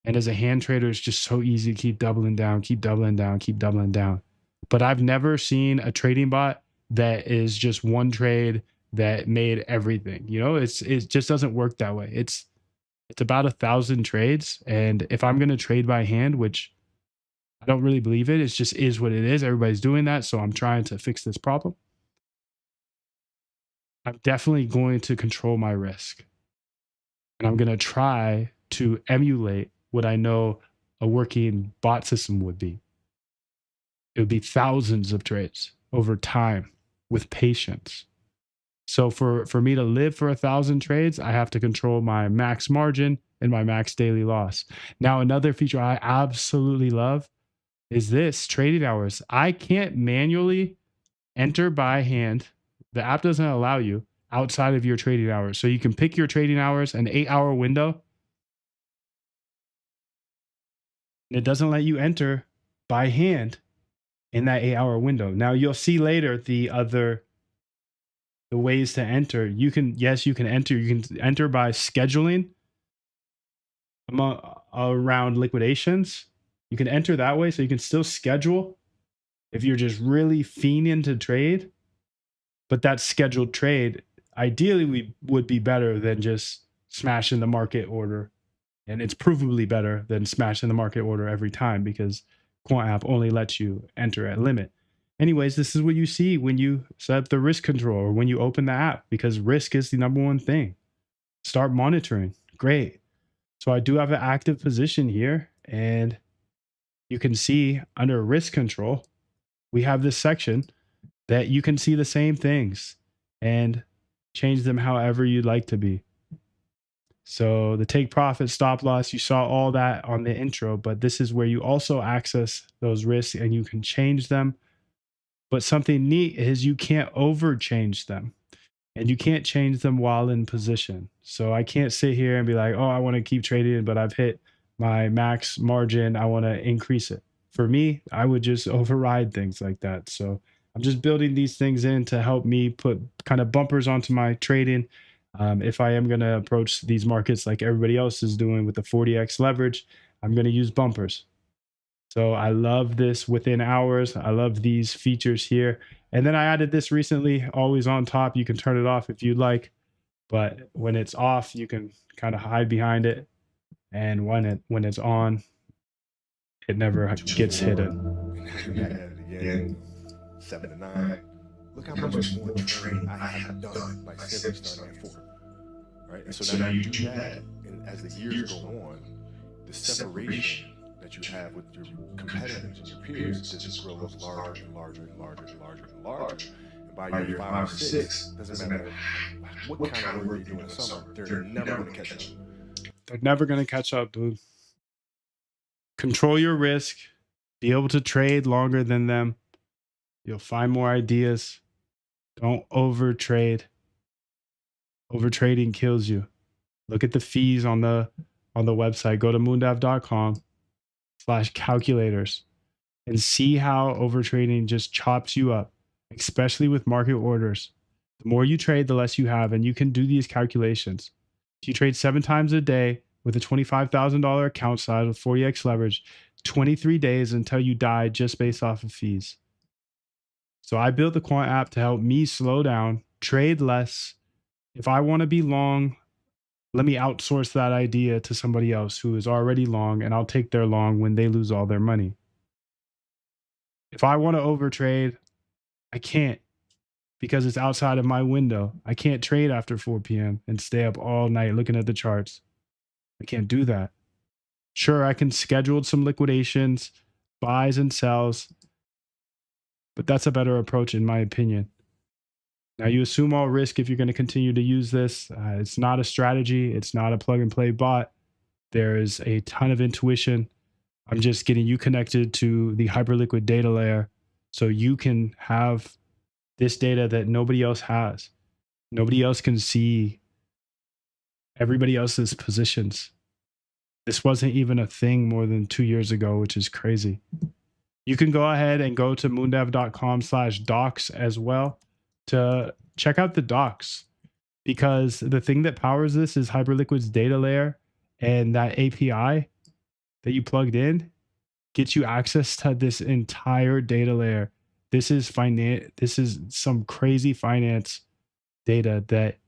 And as a hand trader, it's just so easy to keep doubling down, keep doubling down, keep doubling down. But I've never seen a trading bot that is just one trade that made everything. It just doesn't work that way. It's about 1,000 trades. And if I'm gonna trade by hand, which I don't really believe it, just is what it is. Everybody's doing that. So I'm trying to fix this problem. I'm definitely going to control my risk. And I'm gonna try to emulate what I know a working bot system would be. It would be thousands of trades over time with patience. So for me to live for 1,000 trades, I have to control my max margin and my max daily loss. Now, another feature I absolutely love is this trading hours. I can't manually enter by hand. The app doesn't allow you outside of your trading hours. So you can pick your trading hours, an 8-hour window, and it doesn't let you enter by hand in that 8-hour window. Now you'll see later the ways to enter. You can enter. You can enter by scheduling around liquidations. You can enter that way, so you can still schedule if you're just really fiending to trade. But that scheduled trade, ideally, would be better than just smashing the market order. And it's provably better than smashing the market order every time, because Quant app only lets you enter at limit. Anyways, this is what you see when you set up the risk control or when you open the app, because risk is the number one thing. Start monitoring. Great. So I do have an active position here, and you can see under risk control, we have this section that you can see the same things and change them however you'd like to be. So the take profit, stop loss, you saw all that on the intro, but this is where you also access those risks and you can change them. But something neat is you can't over change them, and you can't change them while in position. So I can't sit here and be like, oh, I want to keep trading, but I've hit my max margin. I want to increase it. For me, I would just override things like that. So I'm just building these things in to help me put kind of bumpers onto my trading. If I am going to approach these markets like everybody else is doing with the 40x leverage, I'm going to use bumpers. So I love this within hours. I love these features here. And then I added this recently, always on top. You can turn it off if you'd like, but when it's off, you can kind of hide behind it. And when it's on, it never gets hidden. Back at it again, 7 to 9. Look how much more training I have done by simply starting at 4. Right? And so now you do that, and as the years go on, the separation that you have with your competitors and your peers just grows larger and larger and larger and larger and larger. And by year 5 or 6, doesn't matter what kind of work they do in the summer, they're never going to catch up. They're never going to catch up, dude. Control your risk. Be able to trade longer than them. You'll find more ideas. Don't overtrade. Overtrading kills you. Look at the fees on the website. Go to moondav.com/calculators and see how overtrading just chops you up, especially with market orders. The more you trade, the less you have, and you can do these calculations. If you trade 7 times a day with a $25,000 account size with 40x leverage, 23 days until you die just based off of fees. So I built the Quant app to help me slow down, trade less. If I want to be long, let me outsource that idea to somebody else who is already long, and I'll take their long when they lose all their money. If I want to overtrade, I can't, because it's outside of my window. I can't trade after 4 p.m. and stay up all night looking at the charts. I can't do that. Sure, I can schedule some liquidations, buys and sells, but that's a better approach in my opinion. Now, you assume all risk if you're going to continue to use this. It's not a strategy. It's not a plug and play bot. There is a ton of intuition. I'm just getting you connected to the Hyperliquid data layer so you can have this data that nobody else has. Nobody else can see everybody else's positions. This wasn't even a thing more than 2 years ago, which is crazy. You can go ahead and go to moondev.com/docs as well to check out the docs, because the thing that powers this is Hyperliquid's data layer, and that API that you plugged in gets you access to this entire data layer. This is this is some crazy finance data that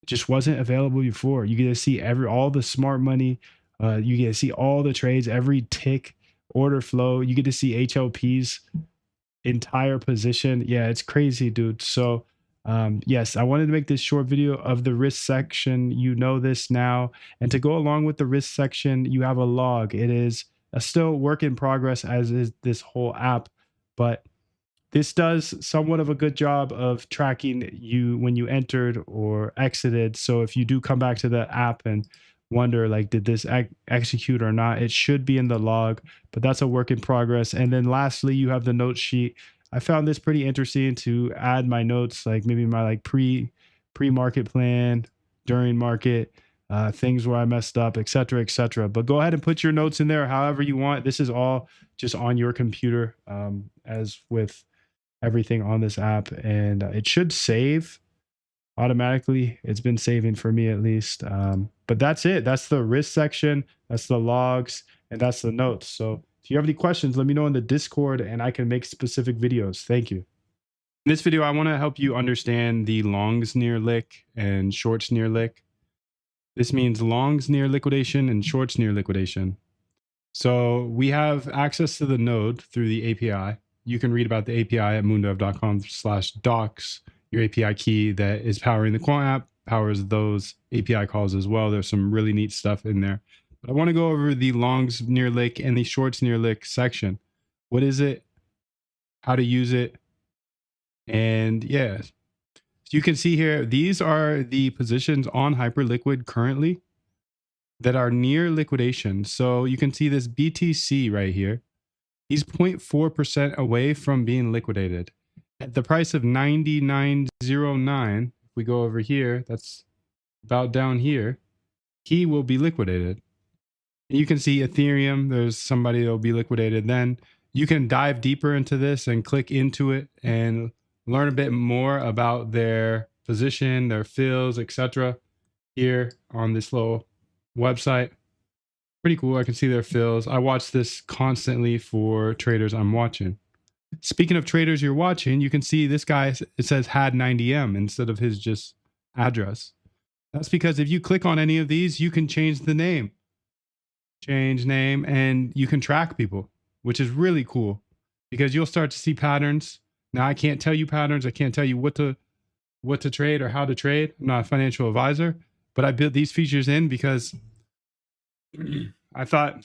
just wasn't available before. You get to see all the smart money. You get to see all the trades, every tick, order flow. You get to see HLP's entire position. Yeah, it's crazy, dude. So yes, I wanted to make this short video of the risk section. You know this now. And to go along with the risk section, you have a log. It is a still work in progress, as is this whole app, but this does somewhat of a good job of tracking you when you entered or exited. So if you do come back to the app and wonder, like, did this execute or not, it should be in the log, but that's a work in progress. And then lastly, you have the note sheet. I found this pretty interesting to add my notes, like maybe my like pre-market plan, during market, things where I messed up, et cetera, et cetera. But go ahead and put your notes in there however you want. This is all just on your computer, as with everything on this app, and it should save automatically. It's been saving for me at least. But that's it. That's the risk section, that's the logs, and that's the notes. So if you have any questions, let me know in the Discord and I can make specific videos. Thank you. In this video, I want to help you understand the longs near lick and shorts near lick. This means longs near liquidation and shorts near liquidation. So we have access to the node through the API. You can read about the API at moondev.com/docs. Your API key that is powering the Quant app powers those API calls as well. There's some really neat stuff in there. But I want to go over the longs near lick and the shorts near lick section. What is it? How to use it? And yeah, so you can see here, these are the positions on Hyperliquid currently that are near liquidation. So you can see this BTC right here. He's 0.4% away from being liquidated. At the price of 99.09, if we go over here, that's about down here, he will be liquidated. And you can see Ethereum, there's somebody that will be liquidated. Then you can dive deeper into this and click into it and learn a bit more about their position, their fills, etc. here on this little website. Pretty cool. I can see their fills. I watch this constantly for traders I'm watching. Speaking of traders you're watching, you can see this guy, it says had 90M instead of his just address. That's because if you click on any of these, you can change the name. Change name, and you can track people, which is really cool because you'll start to see patterns. Now, I can't tell you patterns. I can't tell you what to trade or how to trade. I'm not a financial advisor, but I built these features in because I thought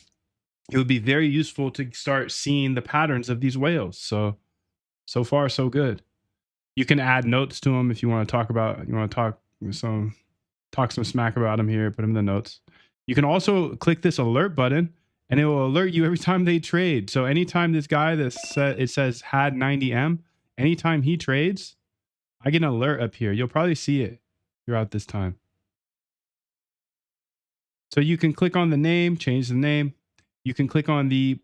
it would be very useful to start seeing the patterns of these whales. So far, so good. You can add notes to them if you want to talk some smack about them here, put them in the notes. You can also click this alert button and it will alert you every time they trade. So anytime this guy it says had 90M, anytime he trades, I get an alert up here. You'll probably see it throughout this time. So you can click on the name, change the name. You can click on the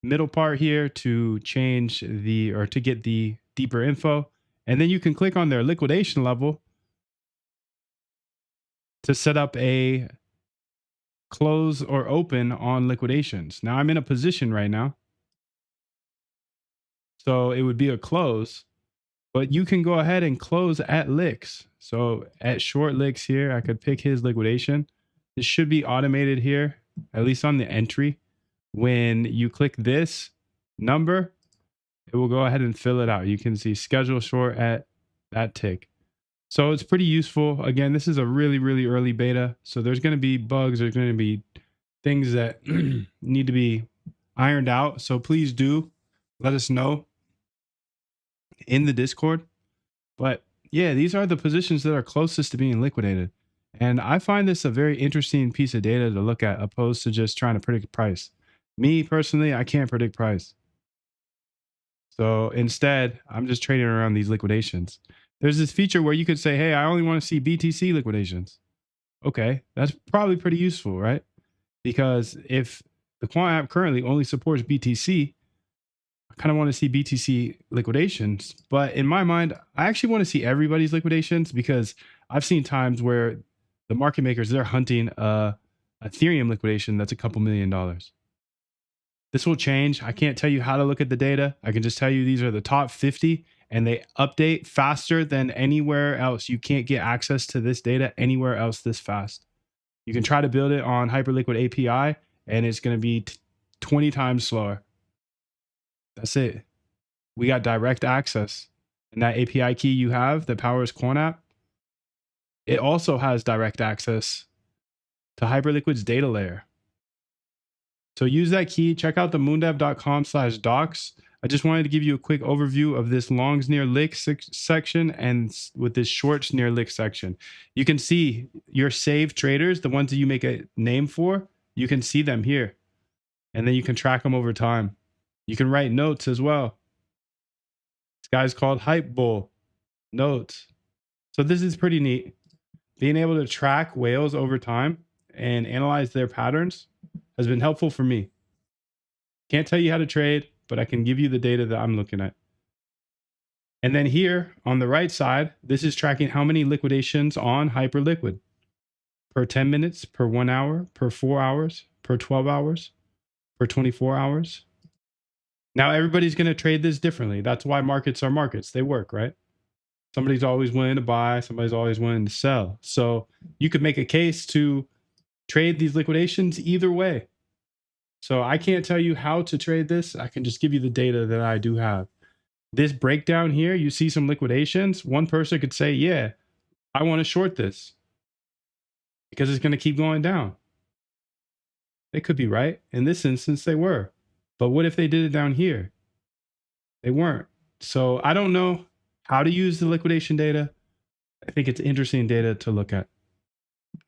middle part here to change to get the deeper info. And then you can click on their liquidation level to set up a close or open on liquidations. Now I'm in a position right now, so it would be a close, but you can go ahead and close at licks. So at short licks here, I could pick his liquidation. This should be automated here, at least on the entry. When you click this number, it will go ahead and fill it out. You can see schedule short at that tick. So it's pretty useful. Again, this is a really, really early beta. So there's going to be bugs. There's going to be things that need to be ironed out. So please do let us know in the Discord. But yeah, these are the positions that are closest to being liquidated. And I find this a very interesting piece of data to look at, opposed to just trying to predict price. Me personally, I can't predict price. So instead, I'm just trading around these liquidations. There's this feature where you could say, hey, I only want to see BTC liquidations. Okay, that's probably pretty useful, right? because if the Quant app currently only supports BTC, I kind of want to see BTC liquidations. But in my mind, I actually want to see everybody's liquidations because I've seen times where the market makers, they're hunting a Ethereum liquidation that's a couple $1,000,000. This will change. I can't tell you how to look at the data. I can just tell you these are the top 50 and they update faster than anywhere else. You can't get access to this data anywhere else this fast. You can try to build it on Hyperliquid API and it's going to be 20 times slower. That's it. We got direct access. And that API key you have that powers Quant app, it also has direct access to Hyperliquid's data layer. So use that key. Check out the moondev.com/docs. I just wanted to give you a quick overview of this longs near lick section and with this shorts near lick section. You can see your saved traders, the ones that you make a name for, you can see them here. And then you can track them over time. You can write notes as well. This guy's called Hype Bull Notes. So this is pretty neat. Being able to track whales over time and analyze their patterns has been helpful for me. Can't tell you how to trade, but I can give you the data that I'm looking at. And then here on the right side, this is tracking how many liquidations on Hyperliquid per 10 minutes, per 1 hour, per 4 hours, per 12 hours, per 24 hours. Now everybody's going to trade this differently. That's why markets are markets. They work, right? Somebody's always willing to buy, somebody's always willing to sell. So you could make a case to trade these liquidations either way. So I can't tell you how to trade this. I can just give you the data that I do have. This breakdown here, you see some liquidations. One person could say, yeah, I want to short this because it's going to keep going down. They could be right. In this instance, they were. But what if they did it down here? They weren't. So I don't know how to use the liquidation data. I think it's interesting data to look at.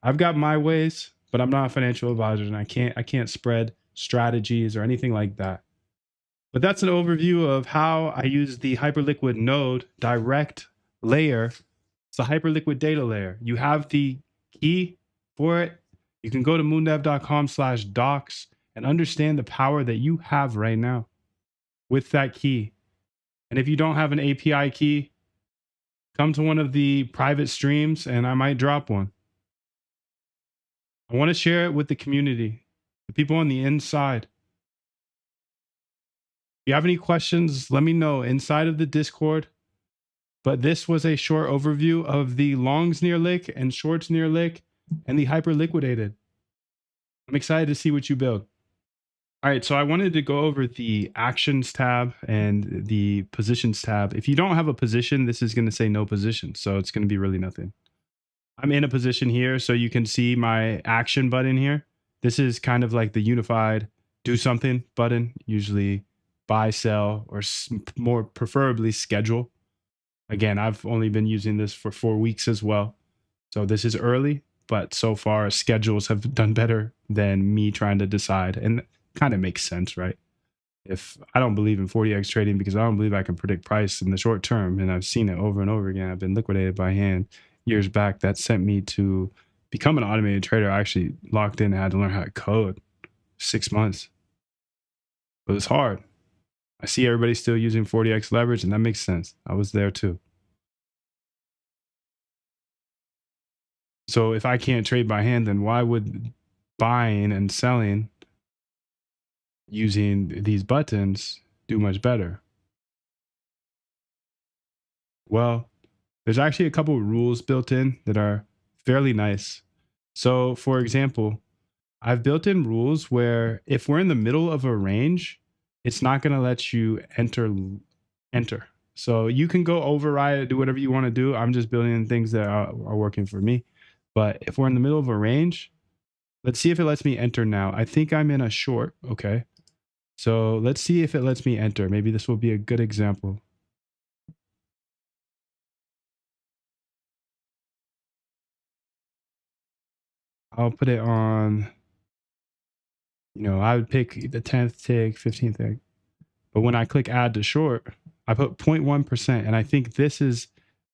I've got my ways, but I'm not a financial advisor and I can't spread strategies or anything like that. But that's an overview of how I use the Hyperliquid node direct layer. It's a Hyperliquid data layer. You have the key for it. You can go to moondev.com/docs and understand the power that you have right now with that key. And if you don't have an API key, come to one of the private streams and I might drop one. I want to share it with the community, the people on the inside. If you have any questions, let me know inside of the Discord. But this was a short overview of the longs near lick and shorts near lick and the hyper liquidated. I'm excited to see what you build. All right, so I wanted to go over the actions tab and the positions tab. If you don't have a position, this is going to say no position. So it's going to be really nothing. I'm in a position here, so you can see my action button here. This is kind of like the unified do something button, usually buy, sell, or more preferably schedule. Again, I've only been using this for 4 weeks as well. So this is early, but so far schedules have done better than me trying to decide. And kind of makes sense, right? If I don't believe in 40x trading because I don't believe I can predict price in the short term, and I've seen it over and over again. I've been liquidated by hand years back. That sent me to become an automated trader. I actually locked in and had to learn how to code 6 months. But it's hard. I see everybody still using 40x leverage, and that makes sense. I was there too. So if I can't trade by hand, then why would buying and selling using these buttons do much better? Well, there's actually a couple of rules built in that are fairly nice. So for example, I've built in rules where if we're in the middle of a range, it's not going to let you enter. So you can go override it, do whatever you want to do. I'm just building in things that are working for me. But if we're in the middle of a range, let's see if it lets me enter now. I think I'm in a short. Okay. So let's see if it lets me enter. Maybe this will be a good example. I'll put it on, I would pick the 10th tick, 15th tick. But when I click add to short, I put 0.1%. And I think this is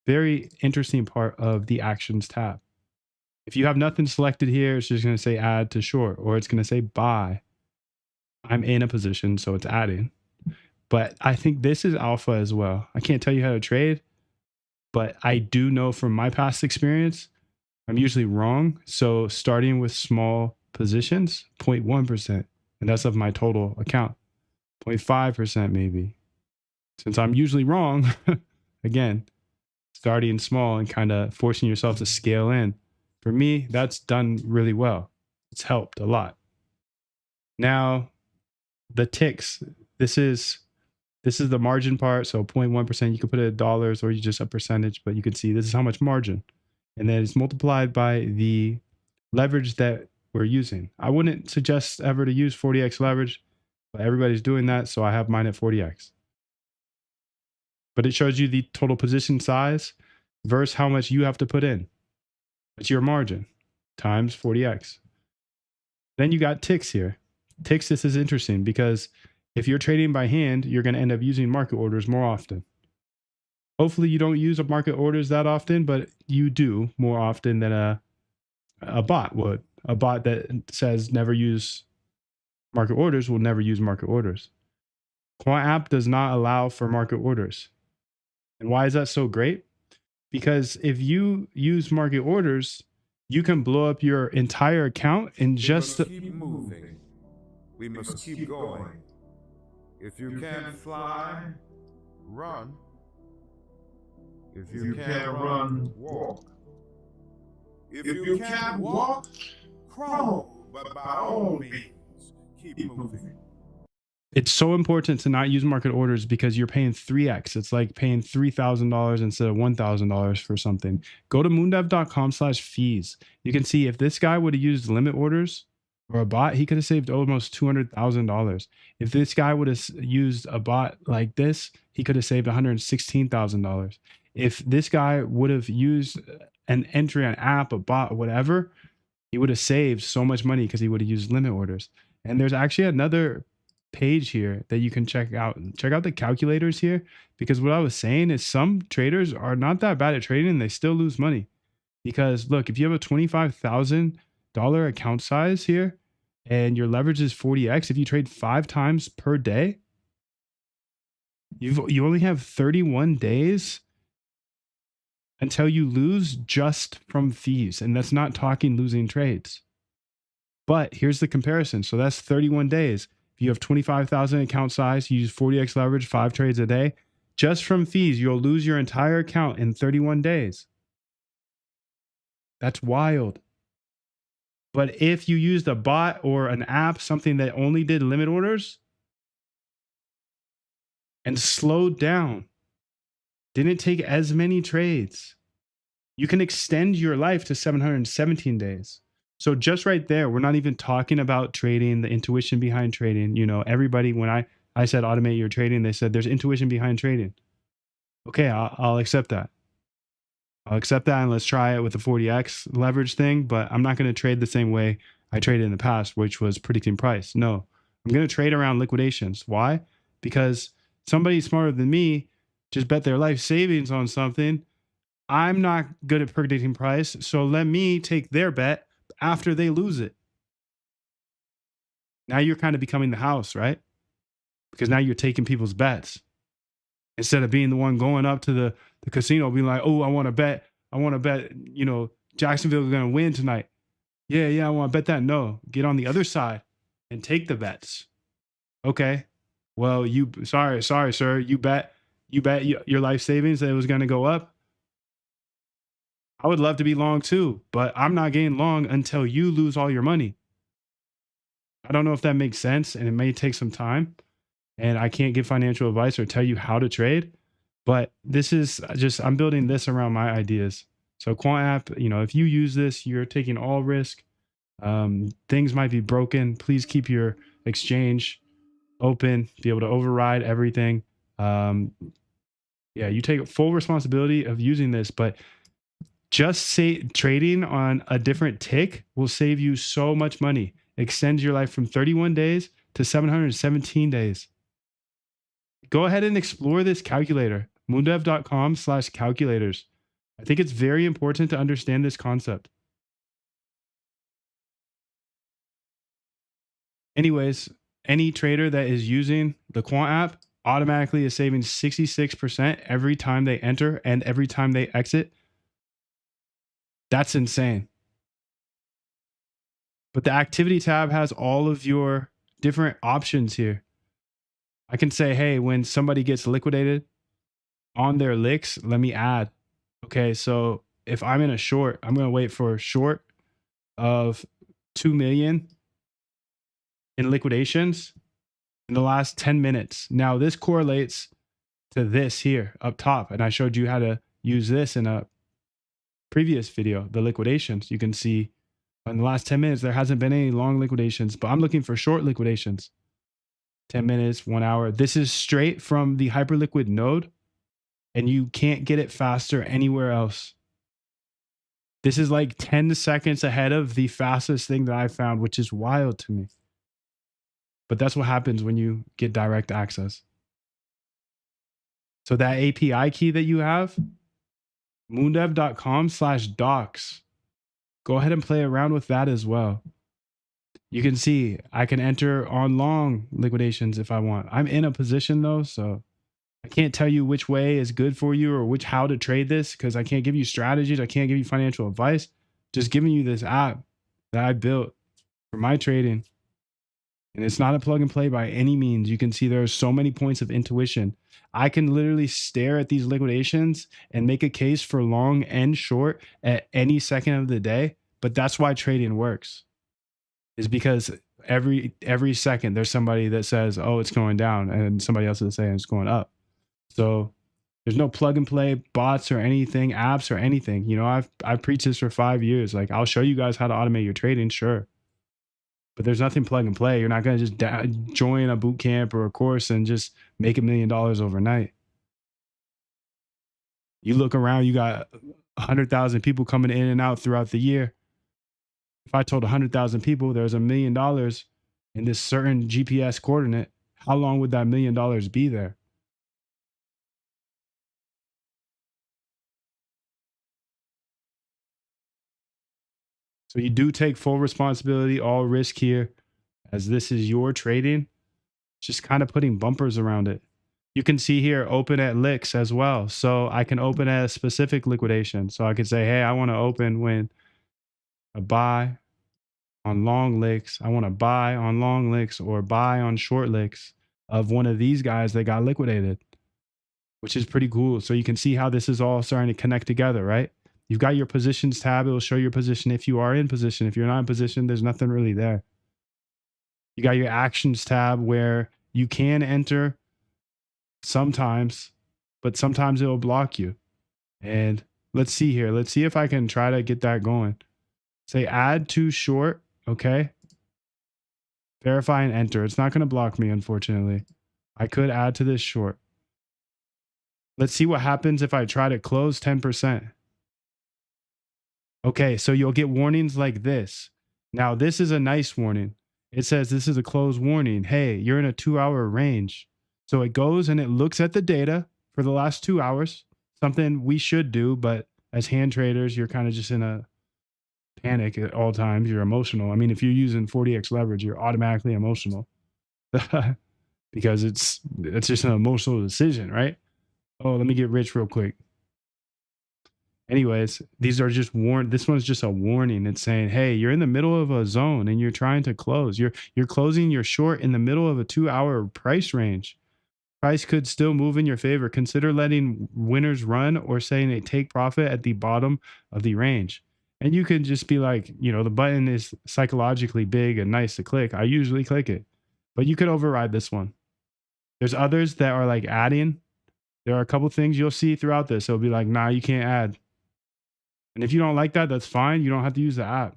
very interesting part of the actions tab. If you have nothing selected here, it's just going to say add to short, or it's going to say buy. I'm in a position, so it's adding. But I think this is alpha as well. I can't tell you how to trade, but I do know from my past experience, I'm usually wrong. So starting with small positions, 0.1%, and that's of my total account, 0.5% maybe. Since I'm usually wrong, again, starting small and kind of forcing yourself to scale in. For me, that's done really well. It's helped a lot. Now, the ticks. This is the margin part. So 0.1%, you can put it in dollars or you just a percentage, but you can see this is how much margin. And then it's multiplied by the leverage that we're using. I wouldn't suggest ever to use 40x leverage, but everybody's doing that. So I have mine at 40x. But it shows you the total position size versus how much you have to put in. It's your margin times 40x. Then you got ticks here. Ticks, this is interesting because if you're trading by hand, you're going to end up using market orders more often. Hopefully you don't use market orders that often, but you do more often than a bot would. A bot that says never use market orders will never use market orders. Quant app does not allow for market orders. And why is that so great? Because if you use market orders, you can blow up your entire account in just keep moving. We must keep going. If you can't fly, run. If you can't run, walk. If you can't walk, crawl. But by all means, keep moving. It's so important to not use market orders because you're paying 3x. It's like paying $3,000 instead of $1,000 for something. Go to moondev.com/fees. You can see if this guy would have used limit orders or a bot, he could have saved almost $200,000. If this guy would have used a bot like this, he could have saved $116,000. If this guy would have used an entry, an app, a bot, whatever, he would have saved so much money because he would have used limit orders. And there's actually another page here that you can check out. Check out the calculators here, because what I was saying is some traders are not that bad at trading and they still lose money. Because look, if you have a $25,000 account size here and your leverage is 40x, if you trade 5 times per day, you only have 31 days until you lose just from fees. And that's not talking losing trades. But here's the comparison. So that's 31 days. If you have 25,000 account size, you use 40x leverage, 5 trades a day, just from fees, you'll lose your entire account in 31 days. That's wild. But if you used a bot or an app, something that only did limit orders and slowed down, didn't take as many trades, you can extend your life to 717 days. So just right there, we're not even talking about trading, the intuition behind trading. You know, everybody, when I said automate your trading, they said there's intuition behind trading. Okay, I'll accept that. I'll accept that, and let's try it with the 40x leverage thing, but I'm not going to trade the same way I traded in the past, which was predicting price. No, I'm going to trade around liquidations. Why? Because somebody smarter than me just bet their life savings on something. I'm not good at predicting price, so let me take their bet after they lose it. Now you're kind of becoming the house, right? Because now you're taking people's bets instead of being the one going up to the casino being like, oh, I want to bet, you know, Jacksonville is going to win tonight. Yeah, I want to bet that. No, get on the other side and take the bets. Okay. Well, sorry, sir. You bet your life savings that it was going to go up. I would love to be long too, but I'm not getting long until you lose all your money. I don't know if that makes sense, and it may take some time, and I can't give financial advice or tell you how to trade, but this is just, I'm building this around my ideas. So Quant app, you know, if you use this, you're taking all risk. Things might be broken. Please keep your exchange open, be able to override everything. Yeah, you take full responsibility of using this, but just say trading on a different tick will save you so much money. Extends your life from 31 days to 717 days. Go ahead and explore this calculator, moondev.com/calculators. I think it's very important to understand this concept. Anyways, any trader that is using the Quant app automatically is saving 66% every time they enter and every time they exit. That's insane. But the activity tab has all of your different options here. I can say, hey, when somebody gets liquidated on their licks, let me add. Okay, so if I'm in a short, I'm going to wait for a short of 2 million in liquidations in the last 10 minutes. Now, this correlates to this here up top. And I showed you how to use this in a previous video, the liquidations. You can see in the last 10 minutes, there hasn't been any long liquidations, but I'm looking for short liquidations. 10 minutes, 1 hour. This is straight from the Hyperliquid node, and you can't get it faster anywhere else. This is like 10 seconds ahead of the fastest thing that I found, which is wild to me. But that's what happens when you get direct access. So that API key that you have, moondev.com/docs. Go ahead and play around with that as well. You can see I can enter on long liquidations if I want. I'm in a position though, so I can't tell you which way is good for you or how to trade this because I can't give you strategies. I can't give you financial advice. Just giving you this app that I built for my trading. And it's not a plug and play by any means. You can see there are so many points of intuition. I can literally stare at these liquidations and make a case for long and short at any second of the day. But that's why trading works, is because every second there's somebody that says, oh, it's going down, and somebody else is saying it's going up. So there's no plug and play bots or anything, apps or anything. You know, I've preached this for 5 years. Like, I'll show you guys how to automate your trading, sure. But there's nothing plug and play. You're not going to just join a boot camp or a course and just make $1 million overnight. You look around, you got 100,000 people coming in and out throughout the year. If I told 100,000 people there's $1 million in this certain GPS coordinate, how long would that $1 million be there? So you do take full responsibility, all risk here, as this is your trading. Just kind of putting bumpers around it. You can see here, open at licks as well. So I can open at a specific liquidation. So I could say, hey, I want to open when a buy on long licks. I want to buy on long licks or buy on short licks of one of these guys that got liquidated, which is pretty cool. So you can see how this is all starting to connect together, right? You've got your positions tab. It will show your position if you are in position. If you're not in position, there's nothing really there. You got your actions tab where you can enter sometimes, but sometimes it will block you. And let's see here. Let's see if I can try to get that going. Say add to short. Okay. Verify and enter. It's not going to block me, unfortunately. I could add to this short. Let's see what happens if I try to close 10%. Okay, so you'll get warnings like this. Now, this is a nice warning. It says this is a close warning. Hey, you're in a 2-hour range. So it goes and it looks at the data for the last 2 hours, something we should do, but as hand traders, you're kind of just in a panic at all times. You're emotional. I mean, if you're using 40x leverage, you're automatically emotional because it's just an emotional decision, right? Oh, let me get rich real quick. Anyways, these are just this one's just a warning. It's saying, hey, you're in the middle of a zone and you're trying to close. You're closing your short in the middle of a 2-hour price range. Price could still move in your favor. Consider letting winners run or saying a take profit at the bottom of the range. And you can just be like, you know, the button is psychologically big and nice to click. I usually click it, but you could override this one. There's others that are like adding. There are a couple things you'll see throughout this. It'll be like, nah, you can't add. And if you don't like that, that's fine. You don't have to use the app.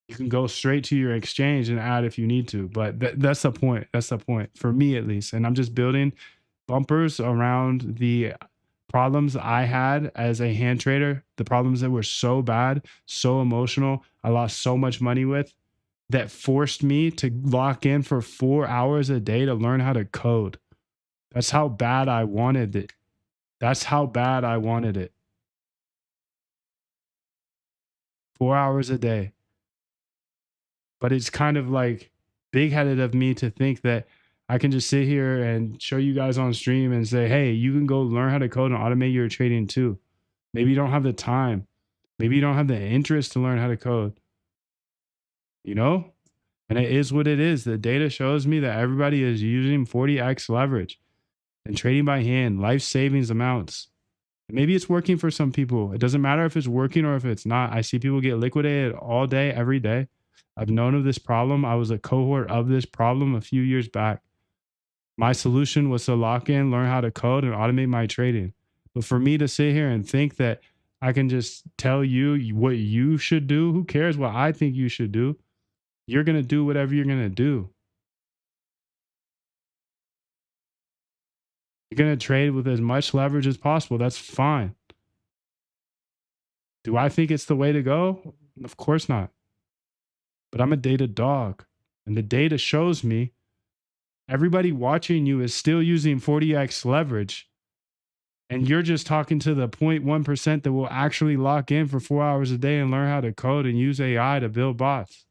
You can go straight to your exchange and add if you need to. But that's the point. That's the point for me, at least. And I'm just building bumpers around the problems I had as a hand trader, the problems that were so bad, so emotional, I lost so much money with, that forced me to lock in for 4 hours a day to learn how to code. That's how bad I wanted it. That's how bad I wanted it. 4 hours a day. but it's kind of like big headed of me to think that I can just sit here and show you guys on stream and say, hey, you can go learn how to code and automate your trading too. Maybe you don't have the time. Maybe you don't have the interest to learn how to code, you know? And it is what it is. The data shows me that everybody is using 40x leverage and trading by hand, life savings amounts. Maybe it's working for some people. It doesn't matter if it's working or if it's not. I see people get liquidated all day, every day. I've known of this problem. I was a cohort of this problem a few years back. My solution was to lock in, learn how to code, and automate my trading. But for me to sit here and think that I can just tell you what you should do, who cares what I think you should do? You're going to do whatever you're going to do. You're going to trade with as much leverage as possible. That's fine. Do I think it's the way to go? Of course not. But I'm a data dog. And the data shows me everybody watching you is still using 40x leverage. And you're just talking to the 0.1% that will actually lock in for 4 hours a day and learn how to code and use AI to build bots.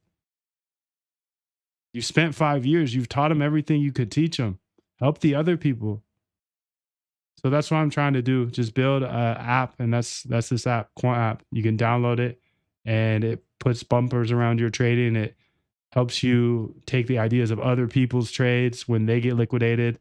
You spent 5 years. You've taught them everything you could teach them. Help the other people. So that's what I'm trying to do. Just build an app, and that's this app, Quant app. You can download it, and it puts bumpers around your trading. It helps you take the ideas of other people's trades when they get liquidated.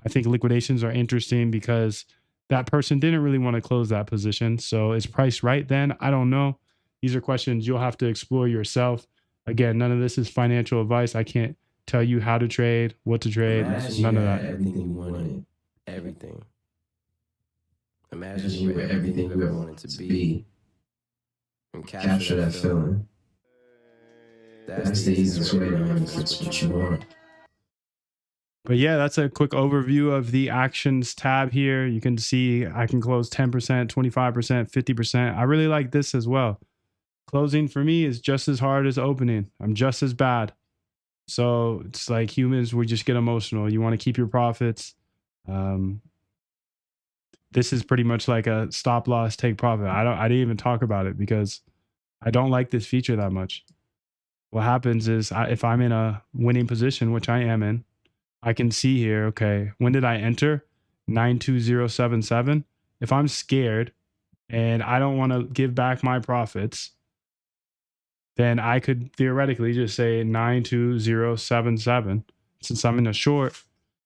I think liquidations are interesting because that person didn't really want to close that position. So is price right then? I don't know. These are questions you'll have to explore yourself. Again, none of this is financial advice. I can't tell you how to trade, what to trade, none of that. Everything you wanted, everything. Imagine you were everything you ever wanted to be and capture that feeling. That's the easiest way to manifest what you want. But yeah, that's a quick overview of the actions tab here. You can see I can close 10%, 25%, 50%. I really like this as well. Closing for me is just as hard as opening. I'm just as bad. So it's like humans, we just get emotional. You want to keep your profits. This is pretty much like a stop loss, take profit. I didn't even talk about it because I don't like this feature that much. What happens is if I'm in a winning position, which I am in, I can see here, okay, when did I enter? 92077. If I'm scared and I don't want to give back my profits, then I could theoretically just say 92077. Since I'm in a short,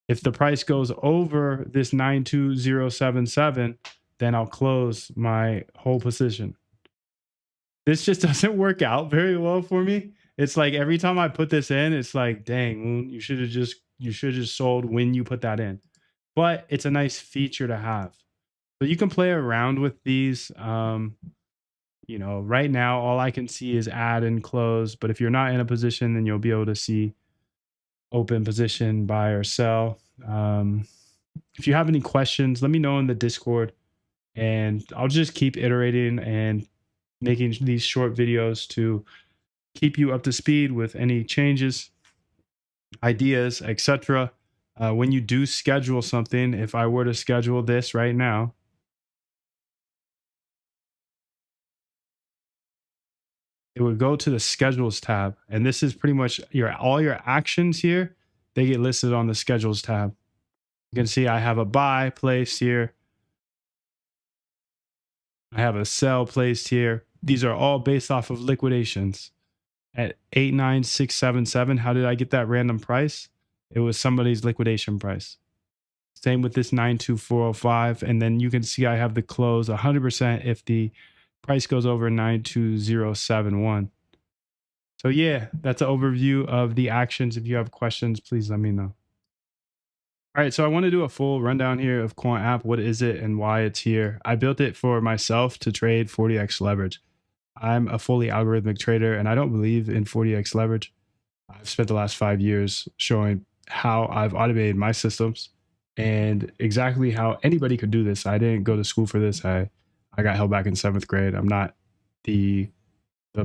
if the price goes over this 92077, then I'll close my whole position. This just doesn't work out very well for me. It's like every time I put this in, it's like, dang, you should have just sold when you put that in. But it's a nice feature to have. So you can play around with these. You know, right now, all I can see is add and close. But if you're not in a position, then you'll be able to see open position, buy or sell. If you have any questions, let me know in the Discord. And I'll just keep iterating and making these short videos to keep you up to speed with any changes, ideas, etc. When you do schedule something, if I were to schedule this right now, it would go to the schedules tab. And this is pretty much all your actions here. They get listed on the schedules tab. You can see I have a buy placed here. I have a sell placed here. These are all based off of liquidations. At 89677, how did I get that random price? It was somebody's liquidation price. Same with this 92405. And then you can see I have the close 100% if the price goes over 92071. So yeah, that's an overview of the actions. If you have questions, please let me know. All right, so I want to do a full rundown here of Quant app. What is it and why it's here? I built it for myself to trade 40x leverage. I'm a fully algorithmic trader and I don't believe in 40x leverage. I've spent the last 5 years showing how I've automated my systems and exactly how anybody could do this. I didn't go to school for this. I got held back in 7th grade. I'm not the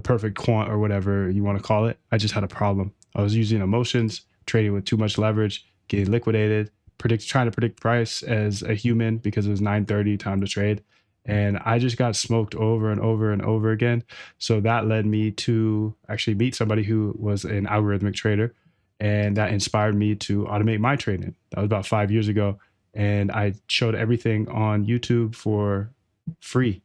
perfect quant or whatever you want to call it. I just had a problem. I was using emotions, trading with too much leverage, getting liquidated, trying to predict price as a human because it was 9:30 time to trade. and I just got smoked over and over and over again. So that led me to actually meet somebody who was an algorithmic trader, and that inspired me to automate my trading. That was about 5 years ago, and I showed everything on YouTube for free.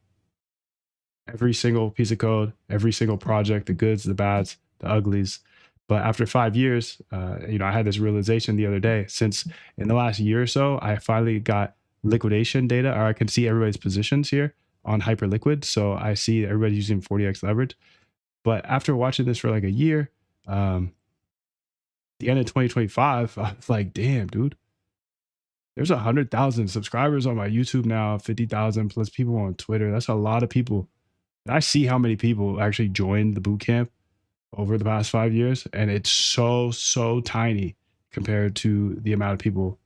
Every single piece of code, every single project, the goods, the bads, the uglies. But after 5 years, I had this realization the other day. Since in the last year or so, I finally got liquidation data, or I can see everybody's positions here on Hyperliquid. So I see everybody using 40x leverage. But after watching this for like a year, the end of 2025, I was like, damn, dude, there's 100,000 subscribers on my YouTube now, 50,000 plus people on Twitter. That's a lot of people. And I see how many people actually joined the boot camp over the past 5 years, and it's so tiny compared to the amount of people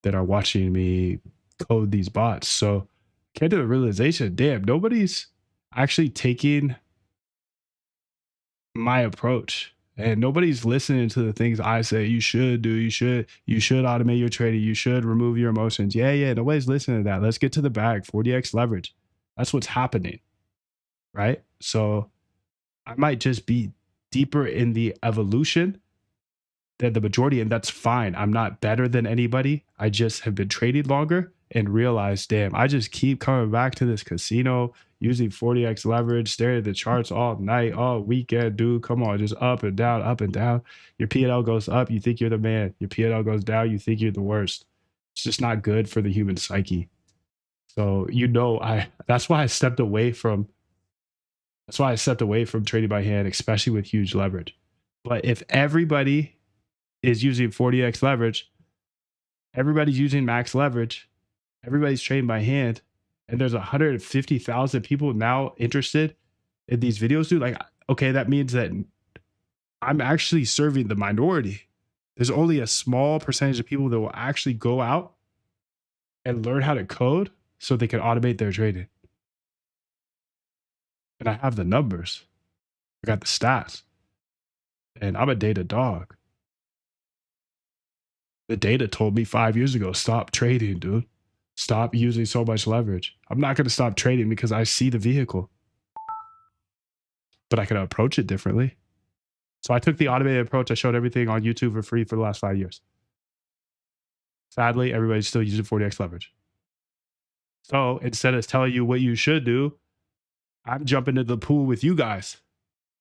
that are watching me code these bots. So came to the realization, damn, nobody's actually taking my approach, and nobody's listening to the things I say you should do. You should automate your trading. You should remove your emotions. Yeah, nobody's listening to that. Let's get to the bag. 40x leverage. That's what's happening, right? So I might just be deeper in the evolution than the majority, and that's fine. I'm not better than anybody. I just have been trading longer and realized, damn, I just keep coming back to this casino using 40x leverage, staring at the charts all night, all weekend, dude. Come on, just up and down, up and down. Your P&L goes up, you think you're the man. Your P&L goes down, you think you're the worst. It's just not good for the human psyche. So that's why I stepped away from trading by hand, especially with huge leverage. But if everybody is using 40x leverage, everybody's using max leverage, everybody's trading by hand, and there's 150,000 people now interested in these videos, dude, like, okay, that means that I'm actually serving the minority. There's only a small percentage of people that will actually go out and learn how to code so they can automate their trading. And I have the numbers. I got the stats. And I'm a data dog. The data told me 5 years ago, stop trading, dude. Stop using so much leverage. I'm not going to stop trading because I see the vehicle. But I can approach it differently. So I took the automated approach. I showed everything on YouTube for free for the last 5 years. Sadly, everybody's still using 40x leverage. So instead of telling you what you should do, I'm jumping into the pool with you guys.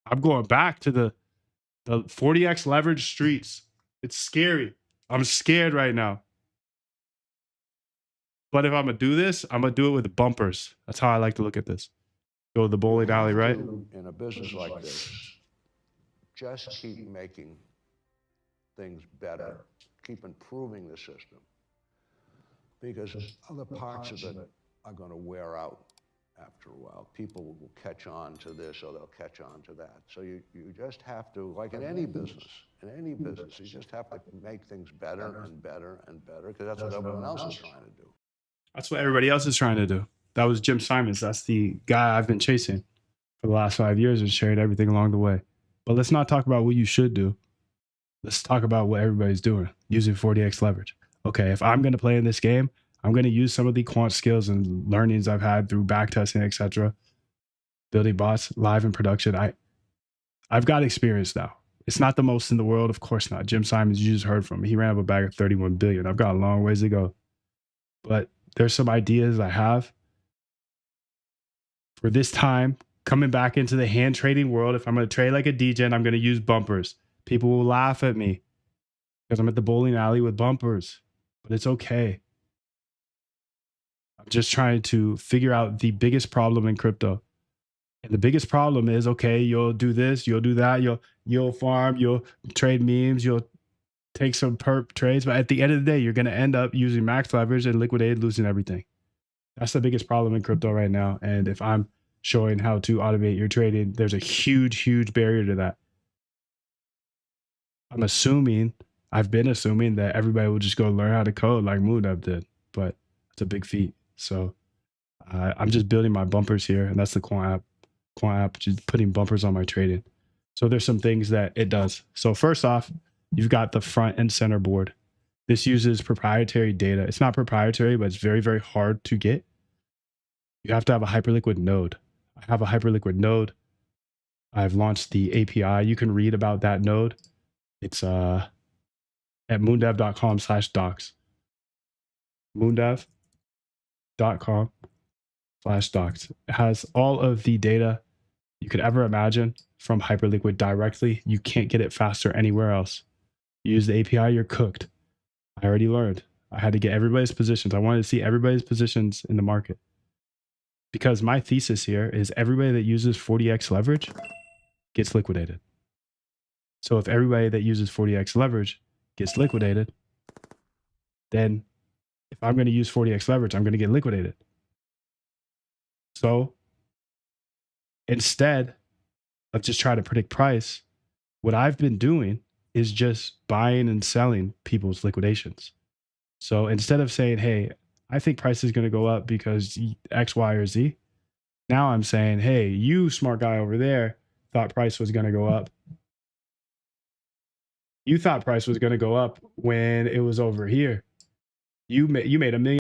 I'm going back to the 40x leverage streets. It's scary. I'm scared right now. But if I'm going to do this, I'm going to do it with bumpers. That's how I like to look at this. Go to the bowling alley, right? In a business like this, just keep making things better. Keep improving the system. Because other parts of it are going to wear out after a while. People will catch on to this or they'll catch on to that. So you just have to, like in any business, you just have to make things better and better and better, because that's what everyone else is trying to do. That's what everybody else is trying to do. That was Jim Simons. That's the guy I've been chasing for the last 5 years and sharing everything along the way. But let's not talk about what you should do. Let's talk about what everybody's doing, using 40x leverage. Okay, if I'm going to play in this game, I'm going to use some of the quant skills and learnings I've had through backtesting, etc., building bots live in production. I've got experience now. It's not the most in the world, of course not. Jim Simons, you just heard from me. He ran up a bag of 31 billion. I've got a long ways to go. But there's some ideas I have for this time coming back into the hand trading world. If I'm going to trade like a degen, I'm going to use bumpers. People will laugh at me because I'm at the bowling alley with bumpers, but it's okay. I'm just trying to figure out the biggest problem in crypto. And the biggest problem is, okay, you'll do this, you'll do that, you'll farm, you'll trade memes, you'll take some perp trades, but at the end of the day, you're going to end up using max leverage and liquidated, losing everything. That's the biggest problem in crypto right now. And if I'm showing how to automate your trading, there's a huge barrier to that. I've been assuming that everybody will just go learn how to code like Moonab did, but it's a big feat. So I'm just building my bumpers here, and that's the Quant app, just putting bumpers on my trading. So there's some things that it does. So first off, you've got the front and center board. This uses proprietary data. It's not proprietary, but it's very hard to get. You have to have a Hyperliquid node. I have a Hyperliquid node. I've launched the API. You can read about that node. It's at moondev.com/docs. moondev.com/docs. It has all of the data you could ever imagine from Hyperliquid directly. You can't get it faster anywhere else. You use the API, you're cooked. I already learned. I had to get everybody's positions. I wanted to see everybody's positions in the market. Because my thesis here is everybody that uses 40x leverage gets liquidated. So if everybody that uses 40x leverage gets liquidated, then if I'm going to use 40x leverage, I'm going to get liquidated. So instead of just trying to predict price, what I've been doing is just buying and selling people's liquidations. So instead of saying, hey, I think price is going to go up because X, Y, or Z, now I'm saying, hey, you smart guy over there thought price was going to go up. You thought price was going to go up when it was over here. You made $1 million